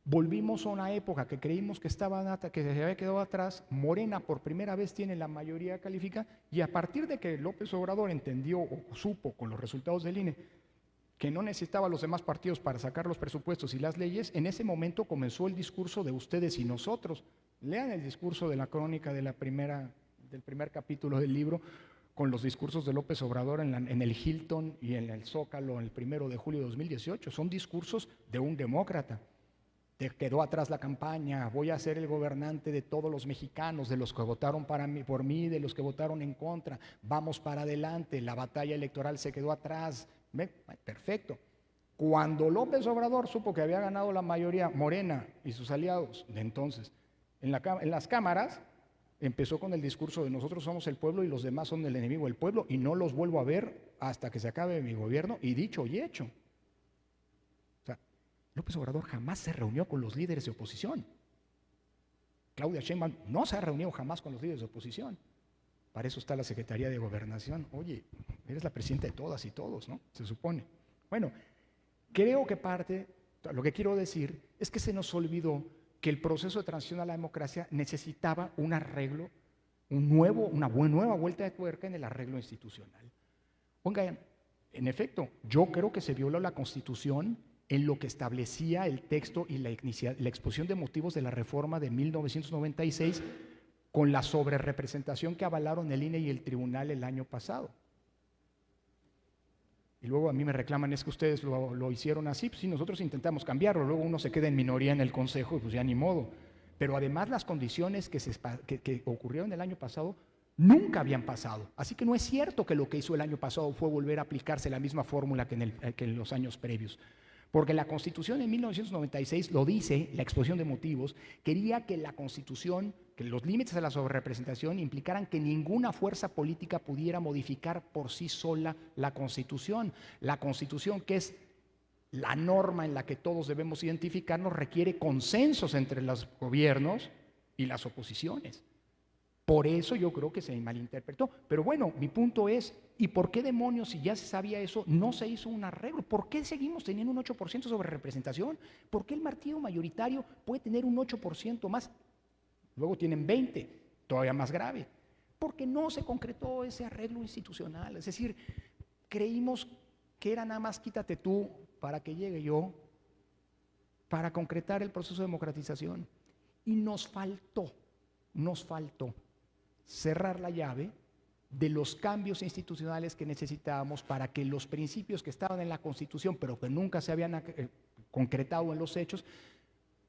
volvimos a una época que creímos que se había quedado atrás. Morena por primera vez tiene la mayoría calificada y a partir de que López Obrador entendió o supo con los resultados del INE que no necesitaba a los demás partidos para sacar los presupuestos y las leyes, en ese momento comenzó el discurso de ustedes y nosotros. Lean el discurso de la crónica del primer capítulo del libro, con los discursos de López Obrador en el Hilton y en el Zócalo el 1 de julio de 2018. Son discursos de un demócrata. Te quedó atrás la campaña, voy a ser el gobernante de todos los mexicanos, de los que votaron por mí, de los que votaron en contra, vamos para adelante, la batalla electoral se quedó atrás. Perfecto. Cuando López Obrador supo que había ganado la mayoría, Morena y sus aliados de entonces, en las cámaras, empezó con el discurso de nosotros somos el pueblo y los demás son el enemigo del pueblo y no los vuelvo a ver hasta que se acabe mi gobierno, y dicho y hecho. O sea, López Obrador jamás se reunió con los líderes de oposición. Claudia Sheinbaum no se ha reunido jamás con los líderes de oposición. Para eso está la Secretaría de Gobernación. Oye, eres la presidenta de todas y todos, ¿no? Se supone. Bueno, creo que lo que quiero decir es que se nos olvidó que el proceso de transición a la democracia necesitaba un arreglo, una nueva vuelta de tuerca en el arreglo institucional. Oigan, en efecto, yo creo que se violó la Constitución en lo que establecía el texto y la exposición de motivos de la reforma de 1996 con la sobrerepresentación que avalaron el INE y el tribunal el año pasado. Y luego a mí me reclaman, es que ustedes lo hicieron así. Pues sí, nosotros intentamos cambiarlo, luego uno se queda en minoría en el Consejo y pues ya ni modo. Pero además las condiciones que ocurrieron el año pasado nunca habían pasado. Así que no es cierto que lo que hizo el año pasado fue volver a aplicarse la misma fórmula que en los años previos. Porque la Constitución en 1996 lo dice, la exposición de motivos, quería que la Constitución, que los límites de la sobrerepresentación implicaran que ninguna fuerza política pudiera modificar por sí sola la Constitución. La Constitución, que es la norma en la que todos debemos identificarnos, requiere consensos entre los gobiernos y las oposiciones. Por eso yo creo que se malinterpretó. Pero bueno, mi punto es, ¿y por qué demonios, si ya se sabía eso, no se hizo un arreglo? ¿Por qué seguimos teniendo un 8% sobre representación? ¿Por qué el partido mayoritario puede tener un 8% más? Luego tienen 20%, todavía más grave. Porque no se concretó ese arreglo institucional. Es decir, creímos que era nada más quítate tú para que llegue yo, para concretar el proceso de democratización. Y nos faltó cerrar la llave de los cambios institucionales que necesitábamos para que los principios que estaban en la Constitución, pero que nunca se habían concretado en los hechos,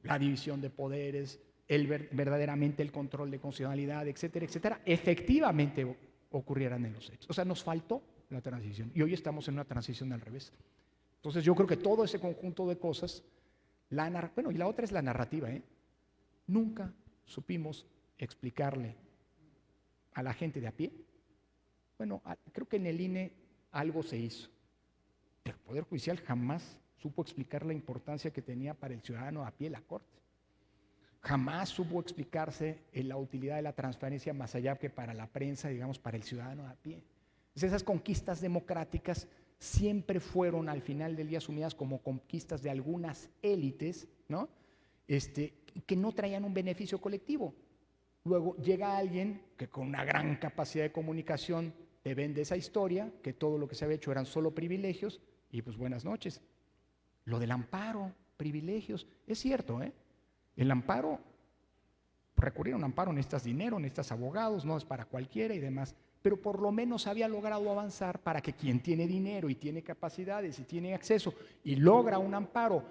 la división de poderes, verdaderamente el control de constitucionalidad, etcétera, etcétera, efectivamente ocurrieran en los hechos. O sea, nos faltó la transición y hoy estamos en una transición al revés. Entonces yo creo que todo ese conjunto de cosas, y la otra es la narrativa, nunca supimos explicarle a la gente de a pie. Bueno, creo que en el INE algo se hizo, pero el Poder Judicial jamás supo explicar la importancia que tenía para el ciudadano a pie la Corte. Jamás supo explicarse la utilidad de la transparencia más allá que para la prensa, digamos, para el ciudadano a pie. Entonces, esas conquistas democráticas siempre fueron al final del día asumidas como conquistas de algunas élites, ¿no? Que no traían un beneficio colectivo. Luego llega alguien que con una gran capacidad de comunicación te vende esa historia, que todo lo que se había hecho eran solo privilegios, y pues buenas noches. Lo del amparo, privilegios, es cierto, El amparo, recurrir a un amparo necesitas dinero, necesitas abogados, no es para cualquiera y demás, pero por lo menos había logrado avanzar para que quien tiene dinero y tiene capacidades y tiene acceso y logra un amparo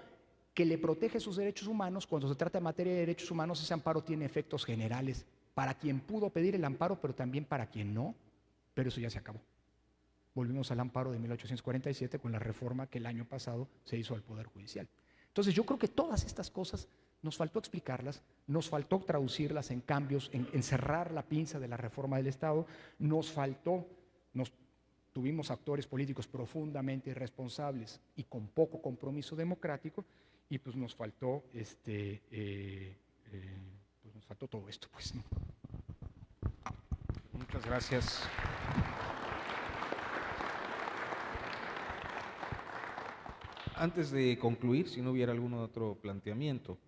que le protege sus derechos humanos, cuando se trata de materia de derechos humanos, ese amparo tiene efectos generales para quien pudo pedir el amparo, pero también para quien no, pero eso ya se acabó. Volvimos al amparo de 1847 con la reforma que el año pasado se hizo al Poder Judicial. Entonces yo creo que todas estas cosas nos faltó explicarlas, nos faltó traducirlas en cambios, en cerrar la pinza de la reforma del Estado, tuvimos actores políticos profundamente irresponsables y con poco compromiso democrático, y pues nos faltó, pues nos faltó todo esto, pues, ¿no? Muchas gracias. Antes de concluir, si no hubiera algún otro planteamiento,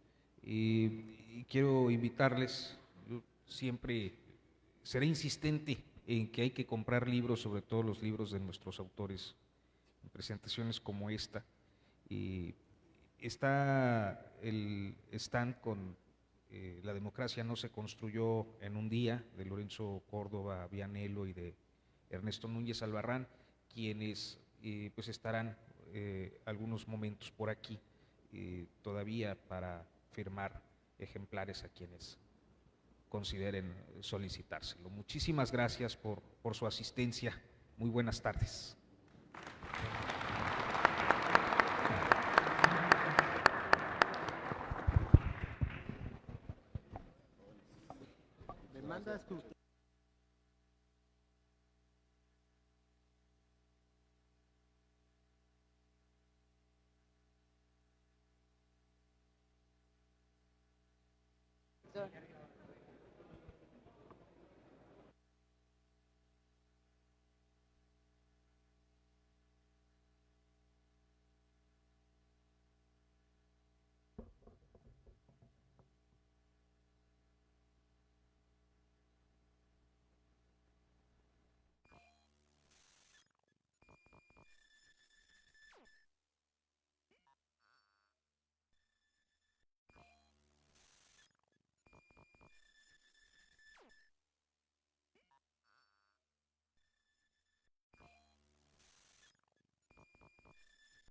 y quiero invitarles, yo siempre seré insistente en que hay que comprar libros, sobre todo los libros de nuestros autores, en presentaciones como esta. Y está el stand con La democracia no se construyó en un día, de Lorenzo Córdoba Vianello y de Ernesto Núñez Albarrán, quienes pues estarán algunos momentos por aquí todavía para firmar ejemplares a quienes consideren solicitárselo. Muchísimas gracias por su asistencia. Muy buenas tardes.